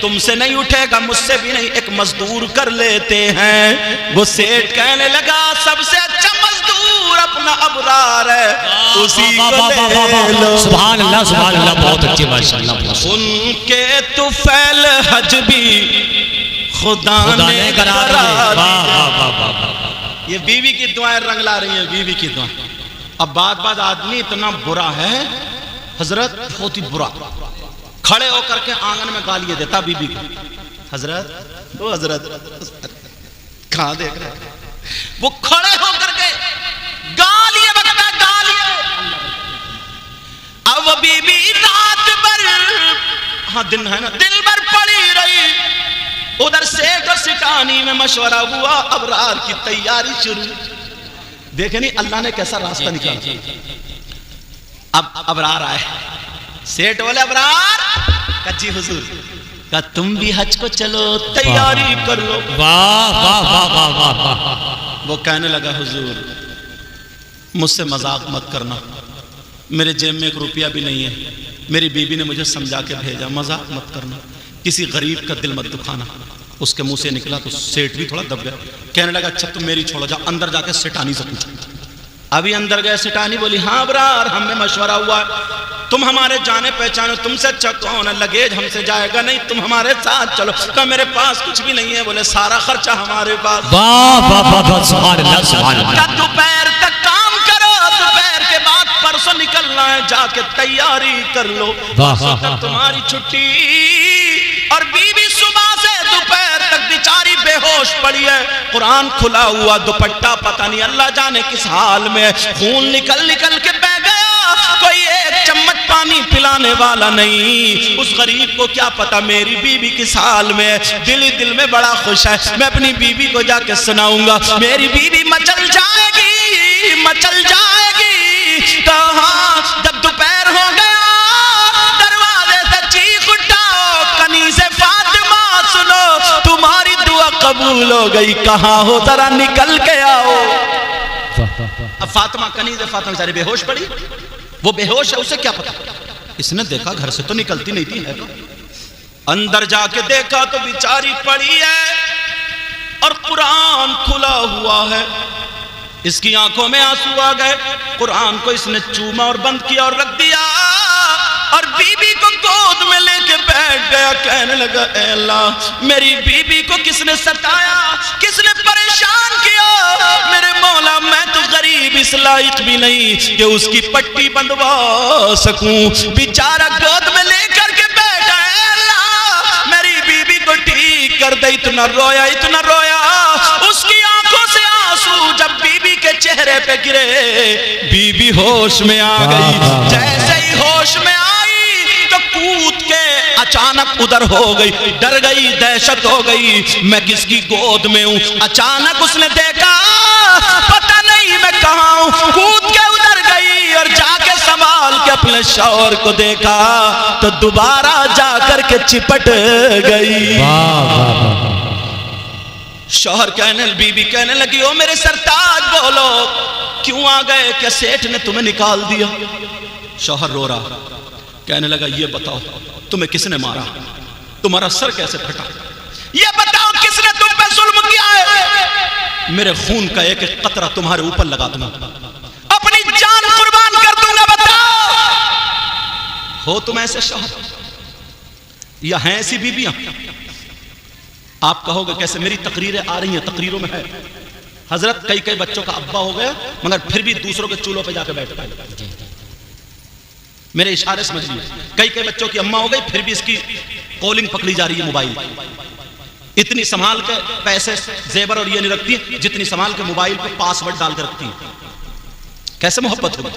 तुमसे नहीं उठेगा, मुझसे भी नहीं, एक मजदूर कर लेते हैं। वो सेठ कहने लगा, सबसे अच्छा मजदूर अपना अबरार है, उसी को ले लो। सुभान अल्लाह सुभान अल्लाह, बहुत अच्छी माशाअल्लाह। उनके तुफैल हज भी खुदा ने करा दी। ये बीवी की दुआएं रंग ला रही है, बीवी की दुआ। अब बात आदमी इतना बुरा है हजरत, बहुत ही बुरा, खड़े होकर के आंगन में गालियां देता बीबी को। हजरत वो हजरत कहां देख रहे, वो खड़े होकर के गालियां बकता, गालियां। अब बीबी रात भर, हाँ दिन है ना, दिन भर पड़ी रही। उधर सेठ और सिटानी में मशवरा हुआ, अबरार की तैयारी शुरू। देखे नहीं अल्लाह ने कैसा रास्ता निकाला। अब अबरार आए, सेठ बोले अबरार कच्ची हुजूर का, तुम भी हज को चलो, तैयारी कर लो। वाह वाह वाह वाह वाह वाह। वो कहने लगा, हुजूर मुझसे मजाक मत करना, मेरे जेब में 1 रुपया भी नहीं है, मेरी बीबी ने मुझे समझा के भेजा, मजाक मत करना, किसी गरीब का दिल मत दुखाना। उसके मुंह से निकला तो सेठ भी थोड़ा दब गया, कहने लगा, अच्छा तुम मेरी छोड़ो, जाओ अंदर जाके सिटानी से पूछो। अभी अंदर गए, सिटानी बोली, हाँ अबरार, हमें मशवरा हुआ, तुम हमारे जाने पहचानो, तुमसे अच्छा कौन है, लगेज हमसे जाएगा नहीं, तुम हमारे साथ चलो। कहा मेरे पास कुछ भी नहीं है। बोले सारा खर्चा हमारे पास। वाह वाह वाह, सुभान अल्लाह सुभान अल्लाह। दोपहर तक काम करो, दोपहर के बाद परसों निकलना है, जाके तैयारी कर लो, परसों तक तुम्हारी छुट्टी। और बीवी सुबह से दोपहर तक बेचारी बेहोश पड़ी है, कुरान खुला हुआ, दुपट्टा पता नहीं अल्लाह जाने किस हाल में, खून निकल निकल के बह गया, कोई 1 चम्मच पानी पिलाने वाला नहीं। उस गरीब को क्या पता मेरी बीवी किस हाल में है, दिल ही दिल में बड़ा खुश है, मैं अपनी बीवी को जाके सुनाऊंगा, मेरी बीवी मचल जाएगी, मचल जाएगी। कहाँ जब दोपहर हो गया, दरवाजे से चीख उठाओ, कनी से फातिमा सुनो, तुम्हारी दुआ कबूल हो गई, कहाँ हो जरा निकल के आओ। अब फातिमा, कनी से फातिमा बेचारी बेहोश पड़ी, वो बेहोश है, उसे क्या पता, इसने देखा घर से तो निकलती नहीं थी, है तो अंदर जाके देखा तो बेचारी पड़ी है और कुरान खुला हुआ है। इसकी आंखों में आंसू आ गए, कुरान को इसने चूमा और बंद किया और रख दिया, और बीबी को गोद में लेके बैठ गया, कहने लगा, ऐ अल्लाह मेरी बीबी को किसने सताया, किसने परेशान किया, मेरे मौला मैं तो गरीब इस लायक भी नहीं कि उसकी पट्टी बंधवा सकूं, बेचारा गोद में लेकर के बैठा है, अल्लाह मेरी बीबी को ठीक कर दे। इतना रोया, इतना रोया, उसकी आंखों से आंसू जब बीबी के चेहरे पे गिरे, बीबी होश में आ गई। जैसे ही होश में आई तो कूद के अचानक उधर हो गई, डर गई, दहशत हो गई, मैं किसकी गोद में हूं। अचानक उसने देखा, पता नहीं मैं कहां हूं, कूद के उधर गई और जाके संभाल के अपने शौहर को देखा तो दोबारा जाकर के चिपट गई। शौहर कहने, बीबी कहने लगी, ओ मेरे सरताज बोलो, क्यों आ गए? क्या सेठ ने तुम्हें निकाल दिया? शौहर रो रहा, कहने लगा ये बताओ तुम्हें किसने मारा, तुम्हारा सर कैसे फटा, ये बताओ किसने तुम पे जुल्म किया है? मेरे खून का एक एक कतरा तुम्हारे ऊपर लगा दूंगा, अपनी जान कुर्बान कर दूंगा, बताओ। हो तुम ऐसे शौहर या हैं ऐसी बीबियां? आप कहोगे कैसे? मेरी तकरीरें आ रही हैं, तकरीरों में है हजरत कई कई बच्चों का अब्बा हो गया मगर फिर भी दूसरों के चूल्हों पे जाके बैठ पाए। मेरे इशारे समझिए, कई कई बच्चों की अम्मा हो गई फिर भी इसकी कॉलिंग पकड़ी जा रही है मोबाइल। इतनी संभाल के पैसे जेबर और ये नहीं रखती जितनी संभाल के मोबाइल पे पासवर्ड डाल के रखती है। कैसे मोहब्बत होगी?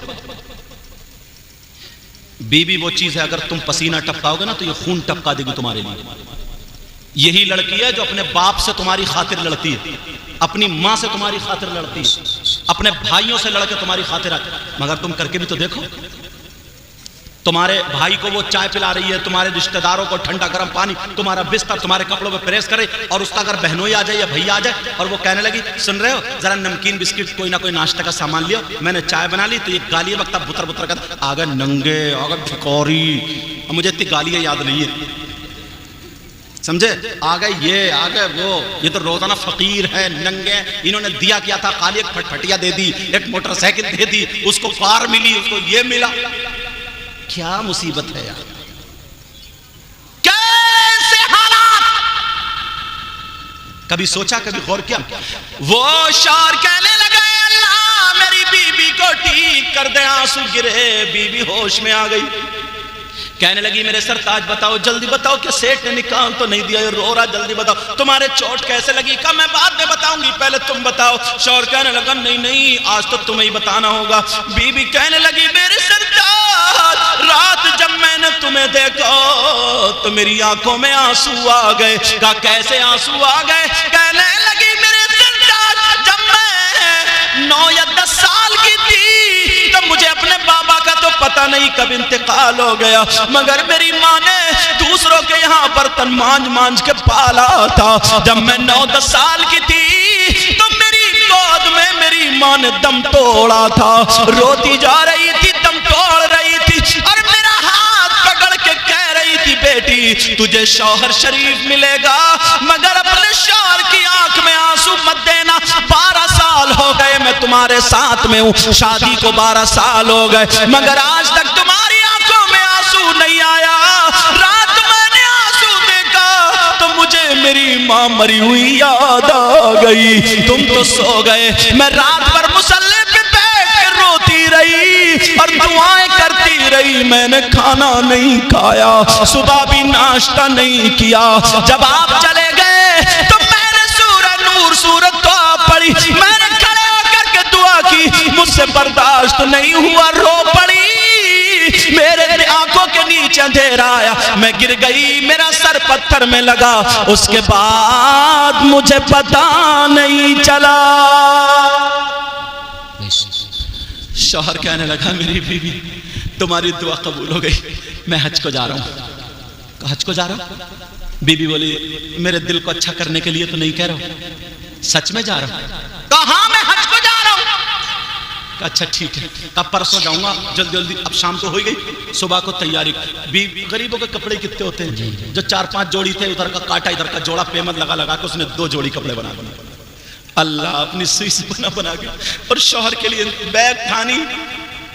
बीबी वो चीज है, अगर तुम पसीना टपकाओगे ना तो ये खून टपका देगी तुम्हारे लिए। यही लड़की है जो अपने बाप से तुम्हारी खातिर लड़ती है, अपनी मां से तुम्हारी खातिर लड़ती है, अपने भाइयों से लड़के तुम्हारी खातिर आती है। मगर तुम करके भी तो देखो, तुम्हारे भाई को वो चाय पिला रही है, तुम्हारे रिश्तेदारों को ठंडा गर्म पानी, तुम्हारा बिस्तर तुम्हारे कपड़ों पे प्रेस करे, और उसका अगर बहनोई आ जाए या भैया आ जाए और वो कहने लगी सुन रहे हो जरा नमकीन बिस्किट कोई ना कोई नाश्ता का सामान लियो, मैंने चाय बना ली, तो ये गाली वक्त बुतर बुतर कर आ गए नंगे, आ गए भिखौरी। मुझे इतनी गालियां याद नहीं है, समझे? आ गए ये, आ गए वो, ये तो रोजाना फकीर है, नंगे। इन्होंने दिया क्या था, खाली एक फटफटिया दे दी, एक मोटरसाइकिल दे दी, उसको कार मिली, उसको ये मिला। क्या मुसीबत है यार, कैसे हालात। कभी सोचा, कभी गौर किया? वो शौहर कहने लगे अल्लाह मेरी बीबी को ठीक कर दे, आंसू गिरे, बीबी होश में आ गई, कहने लगी मेरे सरताज बताओ, जल्दी बताओ कि सेठ ने निकाल तो नहीं दिया? रो रहा, जल्दी बताओ तुम्हारे चोट कैसे लगी? कहा मैं बाद में बताऊंगी, पहले तुम बताओ। शौहर कहने लगा नहीं नहीं आज तो तुम्हें ही बताना होगा। बीबी कहने लगी मेरे सरताज रात जब मैंने तुम्हें देखा तो मेरी आंखों में आंसू आ गए। कहा कैसे आंसू आ गए? कहने लगी मेरे सरताज जब मैं 9 या 10 साल की थी तब मुझे अपने बाबा का तो पता नहीं कब इंतकाल हो गया, मगर मेरी माँ ने दूसरों के यहाँ बर्तन मांझ मांझ के पाला था। जब मैं 9-10 साल की थी तो मेरी गोद में मेरी माँ ने दम तोड़ा था, रोती जा रही थी, दम तोड़ रही थी, और मेरा हाथ पकड़ के कह रही थी बेटी तुझे शौहर शरीफ मिलेगा मगर अपने शौहर की आंख में आंसू मत देना। 12 साल हो गए मैं तुम्हारे साथ में हूँ, शादी को 12 साल हो गए मगर आज तक तुम्हारी आंखों में आंसू नहीं आया। रात मैंने आंसू देखा तो मुझे मेरी माँ मरी हुई याद आ गई। तुम तो सो गए, मैं रात भर मुसल्ले पे बैठ के रोती रही और दुआएं करती रही, मैंने खाना नहीं खाया, सुबह भी नाश्ता नहीं किया। जब आप चले गए तो मैंने सूरह नूर सूरत तो पढ़ी, मैंने खड़े होकर के दुआ की, मुझसे बर्दाश्त नहीं हुआ, रो पड़ी, मेरे आंखों के नीचे अंधेरा आया, मैं गिर गई, मेरा सर पत्थर में लगा, उसके बाद मुझे पता नहीं चला। शौहर कहने लगा मेरी बीवी तुम्हारी दुआ कबूल हो गई, मैं हज को जा रहा हूं। हज को जा रहा हूं? बीबी बोली मेरे दिल को अच्छा करने के लिए तो नहीं कह रहा हूं, सच में जा रहा हूं। कहा मैं हज को जा रहा हूं। अच्छा ठीक है, तब परसों जाऊंगा, जल्दी जल्दी, अब शाम तो हो गई, सुबह को तैयारी। गरीबों के कपड़े कितने होते हैं, जो 4-5 जोड़ी थे, उधर का काटा इधर का जोड़ा, पेमत लगा लगा के उसने 2 जोड़ी कपड़े बना दिए। अल्लाह अपनी सुई से बना के, और शौहर के लिए बैग ठानी,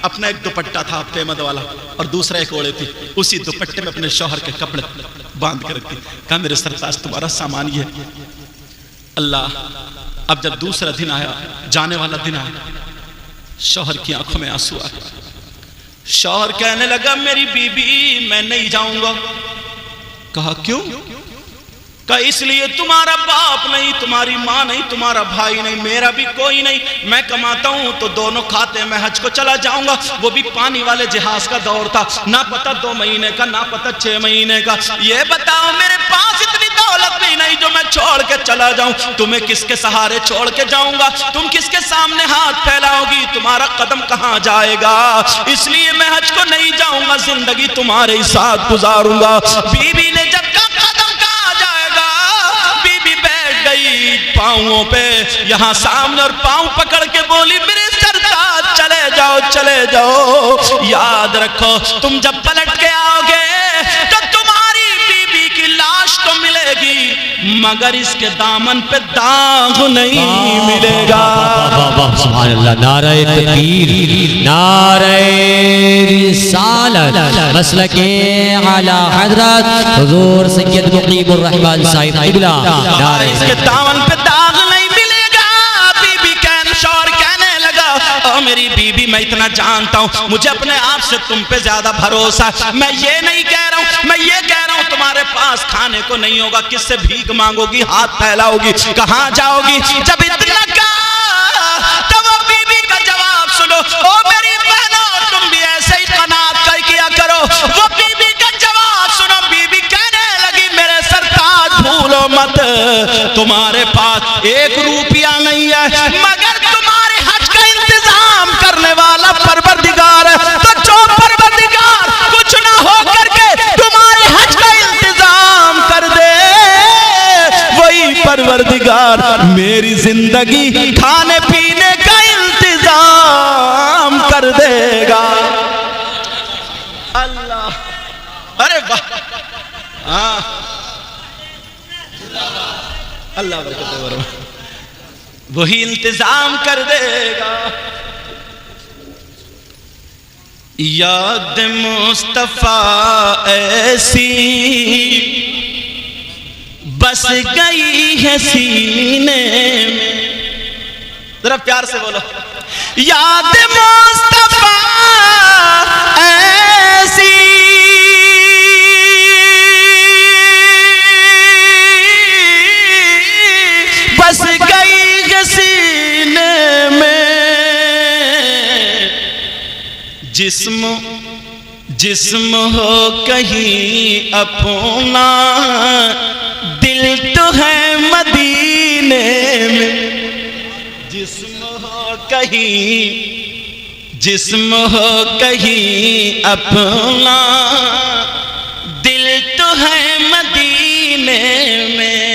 अपना एक दुपट्टा था पेमद वाला और दूसरा एक ओढ़े थी, उसी दुपट्टे में अपने शौहर के कपड़े बांध के रखती। कहा मेरे सरताज तुम्हारा सामान ये। अल्लाह, अब जब दूसरा दिन आया, जाने वाला दिन आया, शौहर की आंखों में आंसू आ गए। शौहर कहने लगा मेरी बीबी मैं नहीं जाऊंगा। कहा क्यों? कहा इसलिए तुम्हारा बाप नहीं, तुम्हारी माँ नहीं, तुम्हारा भाई नहीं, मेरा भी कोई नहीं, मैं कमाता हूं तो दोनों खाते, मैं हज को चला जाऊंगा। वो भी पानी वाले जहाज का दौर था, ना पता 2 महीने का, ना पता 6 महीने का। ये बताओ मेरे पास इतनी दौलत भी नहीं जो मैं छोड़ के चला जाऊं, तुम्हें किसके सहारे छोड़ के जाऊंगा? तुम किसके सामने हाथ फैलाओगी? तुम्हारा कदम कहां जाएगा? इसलिए मैं हज को नहीं जाऊंगा, जिंदगी तुम्हारे ही साथ गुजारूंगा। बीबी ने जब पांवों पे यहाँ सामने और पांव पकड़ के बोली मेरे सरताज याद रखो, तुम जब पलट के आओगे तो तुम्हारी बीबी की लाश तो मिलेगी, मगर इसके दामन पे दाग नहीं मिलेगा। सुभान अल्लाह। नारे तकबीर, नारे रिसालत, मसलके आला हजरत हुजूर सैयद मुकीमुर रहमान साहिब क़िबला। नारे इसके दामन पे दाग नहीं मिलेगा। बीबी कहने, शौहर कहने लगा, ओ मेरी बीबी, मैं इतना जानता हूँ, मुझे अपने आप से तुम पे ज्यादा भरोसा है। मैं ये नहीं कह रहा हूँ, मैं ये कह रहा हूँ तुम्हारे पास खाने को नहीं होगा, किससे भीख मांगोगी, हाथ फैलाओगी, कहाँ जाओगी? जब इतना कहा तो वो बीबी का जवाब सुनो। ओ मेरी बहनों, तुम भी ऐसे ही कनात कर किया करो। वो बीबी का जवाब सुनो। बीबी कहने लगी, मेरे सरताज भूलो मत, तुम्हारे पास 1 रुपया नहीं है, मगर तुम्हारे हज का इंतजाम करने वाला परवरदिगार है। तो जो परवरदिगार कुछ ना हो करके तुम्हारे हज का इंतजाम कर दे, वही परवरदिगार मेरी जिंदगी खाने पीने का इंतजाम कर देगा। अल्लाह, अरे वाह, हाँ, अल्लाह बरकत है, वही इंतजाम कर देगा। याद मुस्तफा ऐसी बस गई है सीने में, जरा प्यार से बोलो, याद मुस्तफा ऐसी बस गई है सीने में, जिस्म हो कहीं अपना, दिल तो है मदीने में। जिस्म हो कहीं अपना, दिल तो है मदीने में।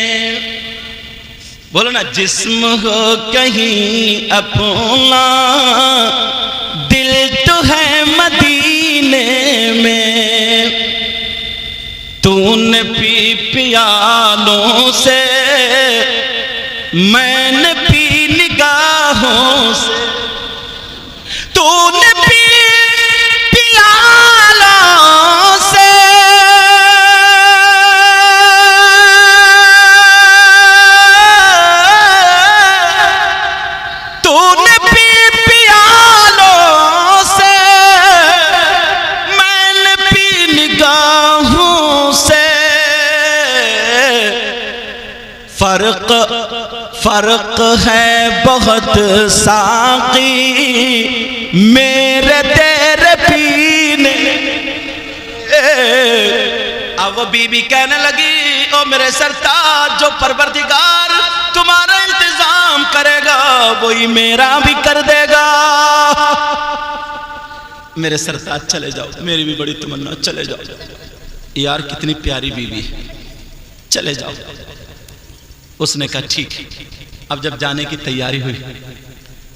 बोलो ना, जिस्म हो कहीं अपना, दिल तो है मदीने में। तूने पी प्यालों से, मैंने पी निगाहों से, तूने पी प्यालों से, तूने पी प्यालों से, मैंने पी निगाहों से। फर्क है बहुत साकी मेरे तेरे पीने। अब वो बीबी कहने लगी, ओ मेरे सरताज, जो परवरदिगार तुम्हारा इंतजाम करेगा वही मेरा भी कर देगा। मेरे सरताज चले जाओ, मेरी भी बड़ी तमन्ना, चले जाओ। यार कितनी प्यारी बीवी है, चले जाओ। उसने कहा ठीक है। अब जब जाने की तैयारी हुई,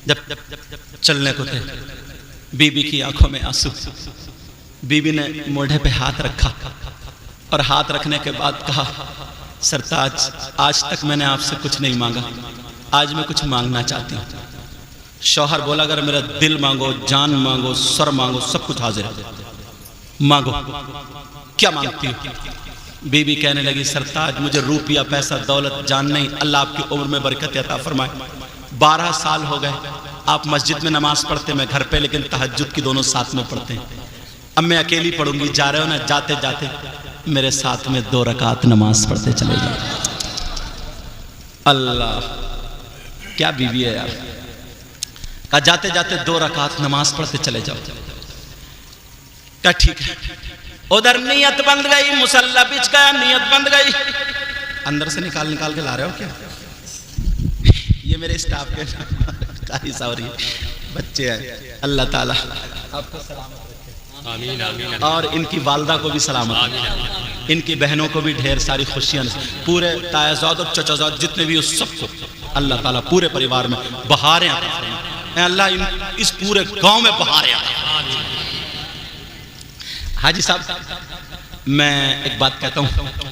जब चलने को थे, बीबी की आंखों में आंसू। बीबी ने मोढ़े पे हाथ रखा और हाथ रखने के बाद कहा, सरताज, आज तक मैंने आपसे कुछ नहीं मांगा, आज मैं कुछ मांगना चाहती हूँ। शौहर बोला, अगर मेरा दिल मांगो, जान मांगो, सर मांगो, सब कुछ हाजिर है, मांगो, क्या मांगती हो? बीबी कहने लगी, सरताज, मुझे रुपया पैसा दौलत जान नहीं, अल्लाह आपकी उम्र में बरकत अता फरमाए। 12 साल हो गए आप मस्जिद में नमाज पढ़ते, मैं घर पे, लेकिन तहज्जुद की दोनों साथ में पढ़ते हैं। अब मैं अकेली पढ़ूंगी, जा रहे हो ना, जाते जाते मेरे साथ में 2 रकात नमाज पढ़ते चले जाओ। अल्लाह, क्या बीवी है यार। कहा जाते जाते 2 रकात नमाज पढ़ते चले जाओ। क्या ठीक है। उधर नियत बंद गई, मुसल्ला बिछ गया, नियत बंद गई। अंदर से निकाल के ला रहे हो क्या? ये मेरे स्टाफ के काफी सारी बच्चे हैं। अल्लाह ताला आपको सलामत रखे, आमीन आमीन। और इनकी वालदा को भी सलामत रखे, इनकी बहनों को भी ढेर सारी खुशियां, पूरे तायाजाद और चचाजाद जितने भी उस सबको अल्लाह ताला पूरे परिवार में बहारें अता फरमाए। अल्लाह इस पूरे गांव में बहारें अता। हाजी साहब, मैं एक बात कहता हूँ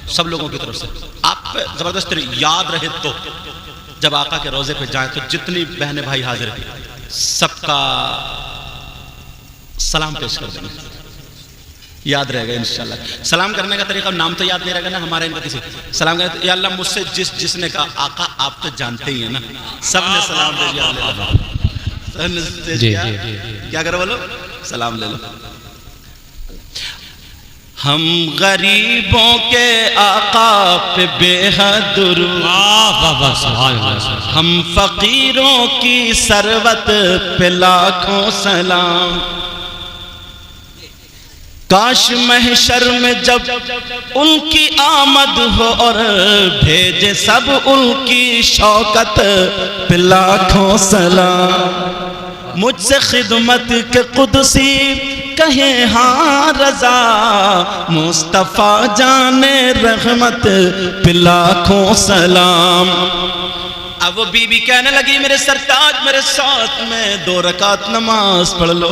सब लोगों की तरफ से, आप जबरदस्त याद रहे तो जब आका के रोजे पे जाएं तो जितनी बहनें भाई हाजिर हैं सबका सलाम पेश कर देना, याद रहेगा इंशाल्लाह। सलाम करने का तरीका नाम तो याद नहीं रहेगा ना हमारे, इनका किसी सलाम करने, या अल्लाह मुझसे जिसने कहा आका आप तो जानते ही है ना, सबने सलाम दे दिया, क्या करो बोलो, सलाम ले लो। हम गरीबों के आका पे बेहद दुरूद, हम फकीरों की सरवत पे लाखों सलाम। काश महशर में जब उनकी आमद हो और भेजे सब उनकी शौकत पे लाखों सलाम। मुझसे खिदमत के कुदसी कहे हाँ रजा, मुस्तफा जाने रहमत पे लाखों सलाम। अब वो बीबी कहने लगी मेरे सरताज मेरे साथ में 2 रकात नमाज पढ़ लो।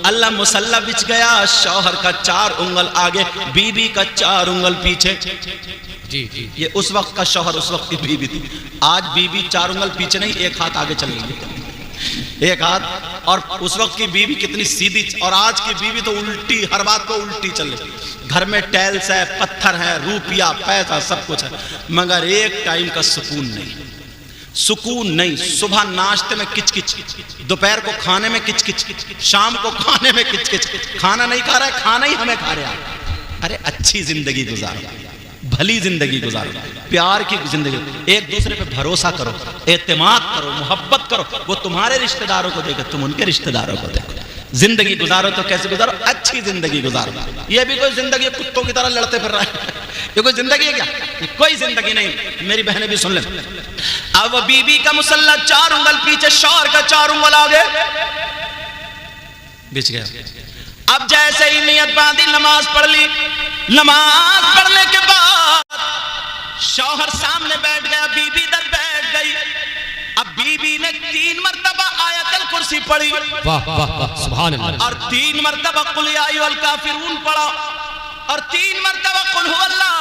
अल्लाह मुसल्ला बिछ गया, शौहर का 4 उंगल आगे, बीबी का 4 उंगल पीछे। जी जी, ये उस वक्त का शौहर, उस वक्त की बीबी थी। आज बीबी 4 उंगल पीछे नहीं, 1 हाथ आगे चल गई, 1 हाथ। और उस वक्त की बीबी कितनी सीधी, और आज की बीबी तो उल्टी, हर बात को उल्टी चल रही। घर में टाइल्स है, पत्थर है, रुपया पैसा सब कुछ है, मगर एक टाइम का सुकून नहीं, सुकून नहीं। सुबह नाश्ते में किचकिच, दोपहर को खाने में किचकिच, शाम को खाने में किचकिच। खाना नहीं खा रहे, खाना ही हमें खा रहे हैं। अरे अच्छी जिंदगी गुजारो, भली जिंदगी गुजारो, प्यार की जिंदगी, एक दूसरे पे भरोसा करो, एतमाद करो, मोहब्बत करो। वो तुम्हारे रिश्तेदारों को देखो, तुम उनके रिश्तेदारों को देखो। जिंदगी गुजारो तो कैसे गुजारो, अच्छी जिंदगी गुजारो। ये भी कोई जिंदगी कुत्तों की तरह लड़ते फिर रहा है, ये कोई जिंदगी है क्या? कोई जिंदगी नहीं। मेरी बहनें भी सुन ले। अब बीबी का मुसल्ला 4 उंगल पीछे, शौहर का 4 उंगल आगे, बिछ गया। अब जैसे ही नियत बांधी, नमाज पढ़ ली। नमाज पढ़ने के बाद शौहर सामने बैठ गया, बीबी इधर बैठ गई। अब बीबी ने 3 मरतबा आयतल कुर्सी पढ़ी, वाह वाह वाह, सुभान अल्लाह, और 3 मरतबा कुल या अय्युहल काफिरून पढ़ा, और 3 मरतबा कुल हुवल्लाह,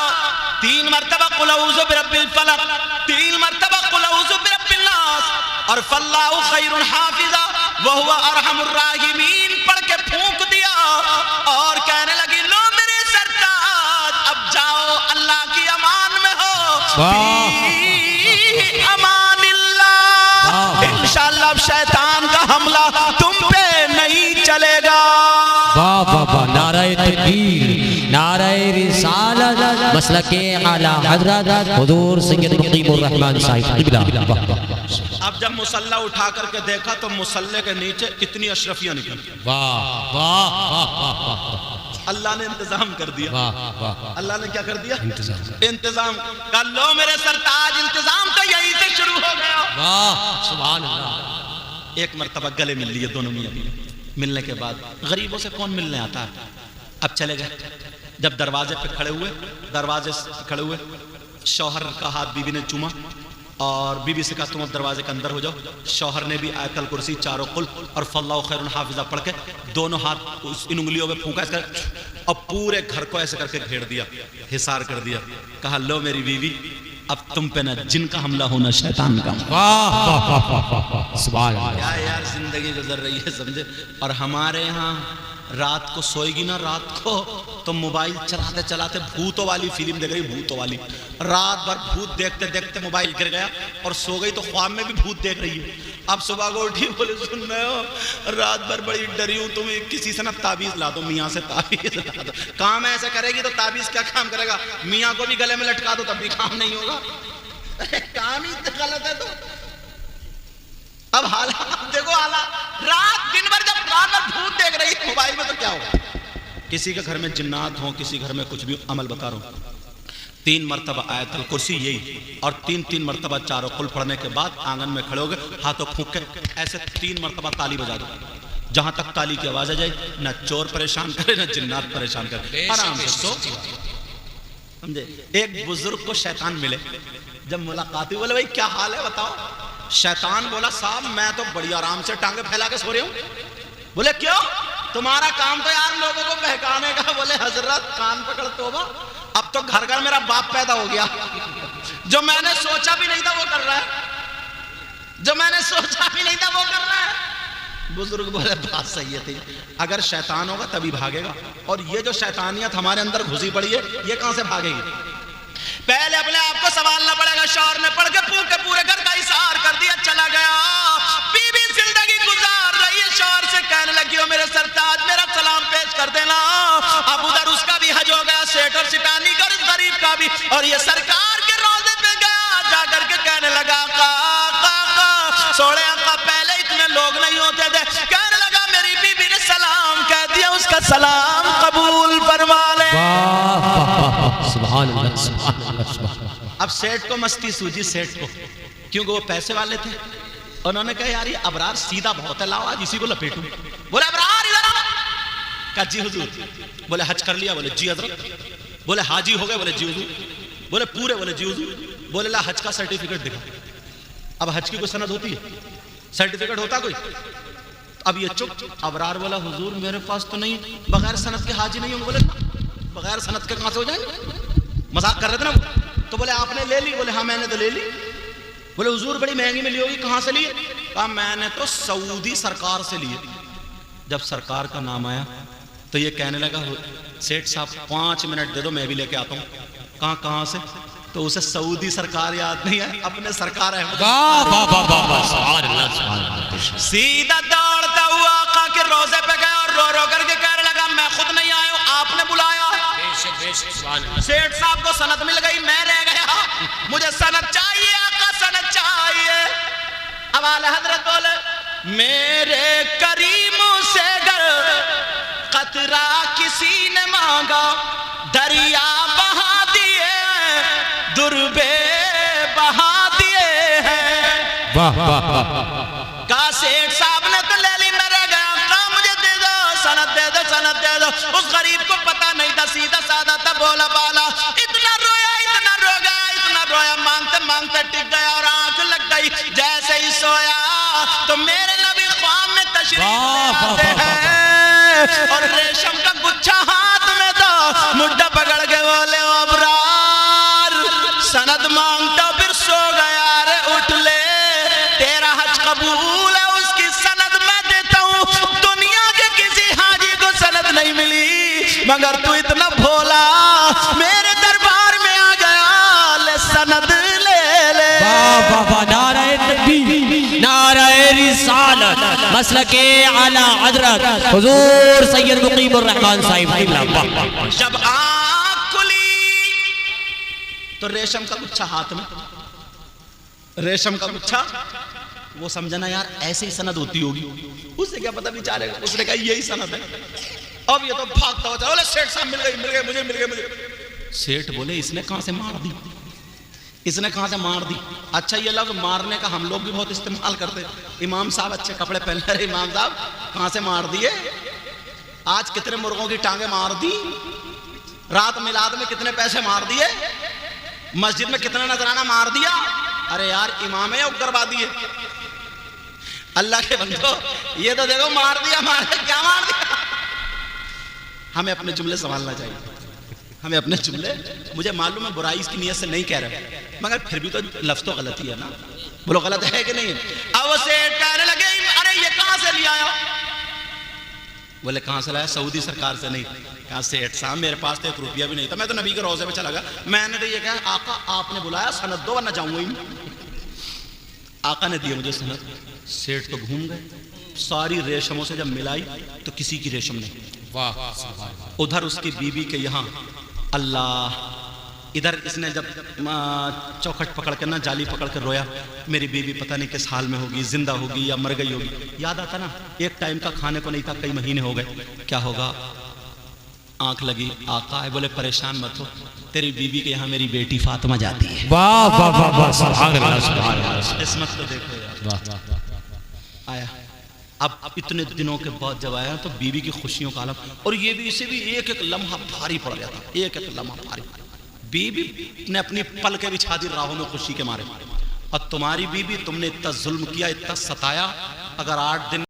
3 मरतबा कुल अऊज़ु बिरब्बिल फलक, 3 मरतबा कुल अऊज़ु बिरब्बिन नास, और फल्लाहु खैरुन हाफिज़ा व हुवा अरहमुर राहिमीन पढ़ के फूंक दिया, और कहने लगी लो मेरे सरताज, अब जाओ अल्लाह की अमान में हो, अमानिल्लाह, इंशाअल्लाह अब शैतान का हमला तुम पे नहीं चलेगा। वाह वाह वाह, नाराए तकबीर, नाराए रिसालत, मसलके आला हज़रत हुज़ूर सैयद मुक़ीमुर रहमान साहिब क़िबला। अब जब मुसल्ला उठा करके देखा तो मुसल्ले के नीचे इतनी अशरफियां निकली। वाह वाह वाह, अल्लाह ने इंतजाम कर दिया। वाह वाह, अल्लाह ने क्या कर दिया? इंतजाम। कर लो मेरे सरताज, इंतजाम तो यहीं से शुरू हो गया। वाह सुभान अल्लाह। एक मरतबा गले मिल लिए दोनों मियां बीवी। मिलने के बाद गरीबों से कौन मिलने आता है? अब चले गए। जब दरवाजे पे खड़े हुए, दरवाजे से खड़े हुए, शौहर का हाथ बीबी ने चूमा, और बीबी से कहा तुम अब दरवाजे के अंदर हो जाओ। शौहर ने भी आयतल कुर्सी, 4 कुल और फल्लाहु खैरुन हाफिज़ा पढ़ के दोनों हाथ उस इन उंगलियों में फूंका, और पूरे घर को ऐसे करके घेर दिया, हिसार कर दिया। कहा लो मेरी बीवी, अब तुम पे ना जिनका हमला होना शैतान का। वाह वाह वाह, सुभान अल्लाह। क्या यार जिंदगी गुजर रही है, समझे। और हमारे यहाँ रात को सोएगी ना, रात को तो मोबाइल चलाते चलाते भूतों वाली फिल्म देख रही, भूतों वाली, रात भर भूत देखते देखते मोबाइल गिर गया और सो गई, तो ख्वाब में भी भूत देख रही है। अब सुबह को उठी, बोले सुन रहे हो रात भर बड़ी डरी हूं, तुम्हें किसी से ना ताबीज ला दो, मियाँ से ताबीज ला दो। काम ऐसे करेगी तो ताबीज क्या काम करेगा? मियाँ को भी गले में लटका दो तब भी काम नहीं होगा। काम ही गलत है। तो अब हालात देखो, हालात रात दिन भर जब रात भर भूत देख रही है मोबाइल में, तो क्या होगा? किसी के घर में जिन्नात हो, किसी घर में कुछ भी, अमल बता रहा हूं। 3 मरतबा आयतल कुर्सी यही, और 3 मरतबा 4 कुल पढ़ने के बाद आंगन में खड़े हो गए, हाथों फूंक के ऐसे 3 मरतबा ताली बजा दो। जहां तक ताली की आवाज आ जाए, ना चोर परेशान करे ना जिन्नात परेशान करे, आराम से सो। समझे। एक बुजुर्ग को शैतान मिले, जब मुलाकात हुई, बोले भाई क्या हाल है बताओ। शैतान बोला साहब मैं तो बड़ी आराम से टांगे फैला के सो रही हूं। बोले क्यों? तुम्हारा काम तो यार लोगों को बहकाने का। बोले हजरत कान पकड़ तोबा, अब तो घर घर मेरा बाप पैदा हो गया। जो मैंने सोचा भी नहीं था वो कर रहा है, जो मैंने सोचा भी नहीं था वो कर रहा है। बुजुर्ग बोले बात सही है तेरी, अगर शैतान होगा तभी भागेगा, और ये जो शैतानियत हमारे अंदर घुसी पड़ी है ये कहां से भागेगी? पहले अपने आप को संभालना पड़ेगा। शौहर ने पढ़ के पूरे घर का इशार कर दिया, चला गया। बीवी जिंदगी गुजार रही है, शौहर से कहने लगी हो मेरे सरताज मेरा सलाम पेश कर देना। अब उधर उसका भी हज हो गया, सेठ और सिटानी का, गरीब का भी, और ये सरकार के रोजे पे गया, जाकर के कहने लगा सोड़े आका पहले इतने लोग नहीं होते थे। कहने लगा मेरी बीबी ने सलाम कह दिया, उसका सलाम कबूल फरमा ले। सुभान अल्लाह, सुभान अल्लाह, सुभान अल्लाह। अब सेठ को मस्ती सूझी, सेठ को, क्योंकि वो पैसे वाले थे। उन्होंने कहा यार ये अबरार सीधा बहुत है, लाओ आज इसी को लपेटूं। बोले अबरार इधर आओ। कहा जी हुजूर। बोले हज कर लिया? बोले जी हजरत। बोले हाजी हो गए? बोले जी हुजूर। बोले पूरे? बोले जी हुजूर। बोले ला हज का सर्टिफिकेट दिखा। अब हज की कोई सनद होती है? सर्टिफिकेट होता कोई? अब ये चुप। अबरार बोला हुजूर मेरे पास तो नहीं, बगैर सनद के हाजी नहीं होंगे। बोले बगैर सनद के कहां से हो जाएंगे? मजाक कर रहे थे ना वो। तो बोले आपने ले ली? बोले हाँ मैंने तो ले ली। बोले हुजूर बड़ी महंगी मिली होगी, कहां से लिए? कहा मैंने तो सऊदी सरकार से लिए। जब सरकार का नाम आया तो ये कहने लगा सेठ साहब 5 मिनट दे दो मैं भी लेके आता हूं। कहां से? तो उसे सऊदी सरकार याद नहीं है, अपने सरकार है। सीधा दौड़ता हुआ आका के रोजे पे गया और रो रो करके कहने लगा मैं खुद नहीं आया हूं, आपने बुलाया है। सेठ साहब को सनद मिल गई, मैं रह गया, मुझे सनद चाहिए आका, सनद चाहिए। अब आले हजरत बोले मेरे करीमों से गर कतरा किसी ने मांगा, दरिया बहा दिए, दुर्बे बहा दिए हैं। वाह वाह वाह। का सेठ साहब ने तो ले ली, मैं रह गया। का मुझे दे दो, सनद दे दो, सनद दे दो। उस गरीब को पता नहीं था, सीधा साधा था, बोला बाला। इतना रोया, इतना रोया, इतना रोया, मांगते मांगते टिक गया और आंख लग गई। जैसे ही सोया तो मेरे नबी ख्वाब में तशरीफ लाते हैं और रेशम का गुच्छा हाथ में दो, मुद्दा पकड़ के बोले अबरार सनद मांगता फिर सो गया। रे उठ ले, तेरा हज कबूल है, उसकी सनद मैं देता हूं। दुनिया के किसी हाजी को सनद नहीं मिली, मगर तू इतना भोला मेरे दरबार में आ गया, ले सनद ले ले। वाह वाह वाह। नारे तकबीर, नारे रिसालत, मसलके आला हजरत हुजूर सैयद मुकीमुर रहमान साहिब। जब आँख खुली तो रेशम का गुच्छा हाथ में, रेशम का गुच्छा। वो समझना यार ऐसे ही सनद होती होगी, उसे क्या पता बेचारे को। उसने कहा यही सनद है। अब ये तो भागता हुआ बोले सेठ साहब मिल गई, मुझे मिल गई। सेठ बोले इसने कहां से मार दी, इसने कहां से मार दी? अच्छा ये लफ्ज मारने का हम लोग भी बहुत इस्तेमाल करते। इमाम साहब अच्छे कपड़े पहन रहे, इमाम साहब कहां से मार दिए? आज कितने मुर्गों की टांगे मार दी, रात मिलाद में कितने पैसे मार दिए, मस्जिद में कितना नजराना मार दिया। अरे यार इमाम है उग्रवादी है? अल्लाह के बंदो ये तो देखो मार दिया, मार क्या मार दिया। हमें अपने जुमले संभालना चाहिए, हमें अपने जुमले। मुझे मालूम है बुराई की नीयत से नहीं कह रहे, मगर फिर भी तो लफ्ज तो गलती है ना। बोलो गलत है कि नहीं? अब से कहने लगे अरे ये कहां से लिया आया? बोले कहां से लाया? सऊदी सरकार से। नहीं। कहा सेठ साहब मेरे पास तो 1 रुपया भी नहीं था, मैं तो नबी के रोजे पे चला गया। मैंने तो ये कहा आका आपने बुलाया, सनद दो वरना जाऊंगा ही। आका ने दिया मुझे सनद। सेठ तो घूम गए, सारी रेशमों से जब मिलाई तो किसी की रेशम नहीं। वाह। उधर उसकी बीबी के यहाँ अल्लाह, इधर इसने जब चौखट पकड़ के ना जाली पकड़ कर रोया, मेरी बीबी पता नहीं किस हाल में होगी, जिंदा होगी या मर गई होगी। याद आता ना, एक टाइम का खाने को नहीं था, कई महीने हो गए, क्या होगा? आंख लगी, आका है। बोले परेशान मत हो, तेरी बीबी के यहाँ मेरी बेटी फातिमा जाती है। वाह वाह वाह वाह, सुभान अल्लाह, सुभान अल्लाह। किस्मत तो देखो यार। आया अब इतने दिनों के बाद जब आया तो बीबी की खुशियों का आलम, और ये भी इसे भी एक एक लम्हा भारी पड़ गया था, एक एक लम्हा भारी। बीबी ने अपनी पल के बिछा दी राहों में खुशी के मारे, और तुम्हारी बीबी तुमने इतना जुल्म किया, इतना सताया, अगर 8 दिन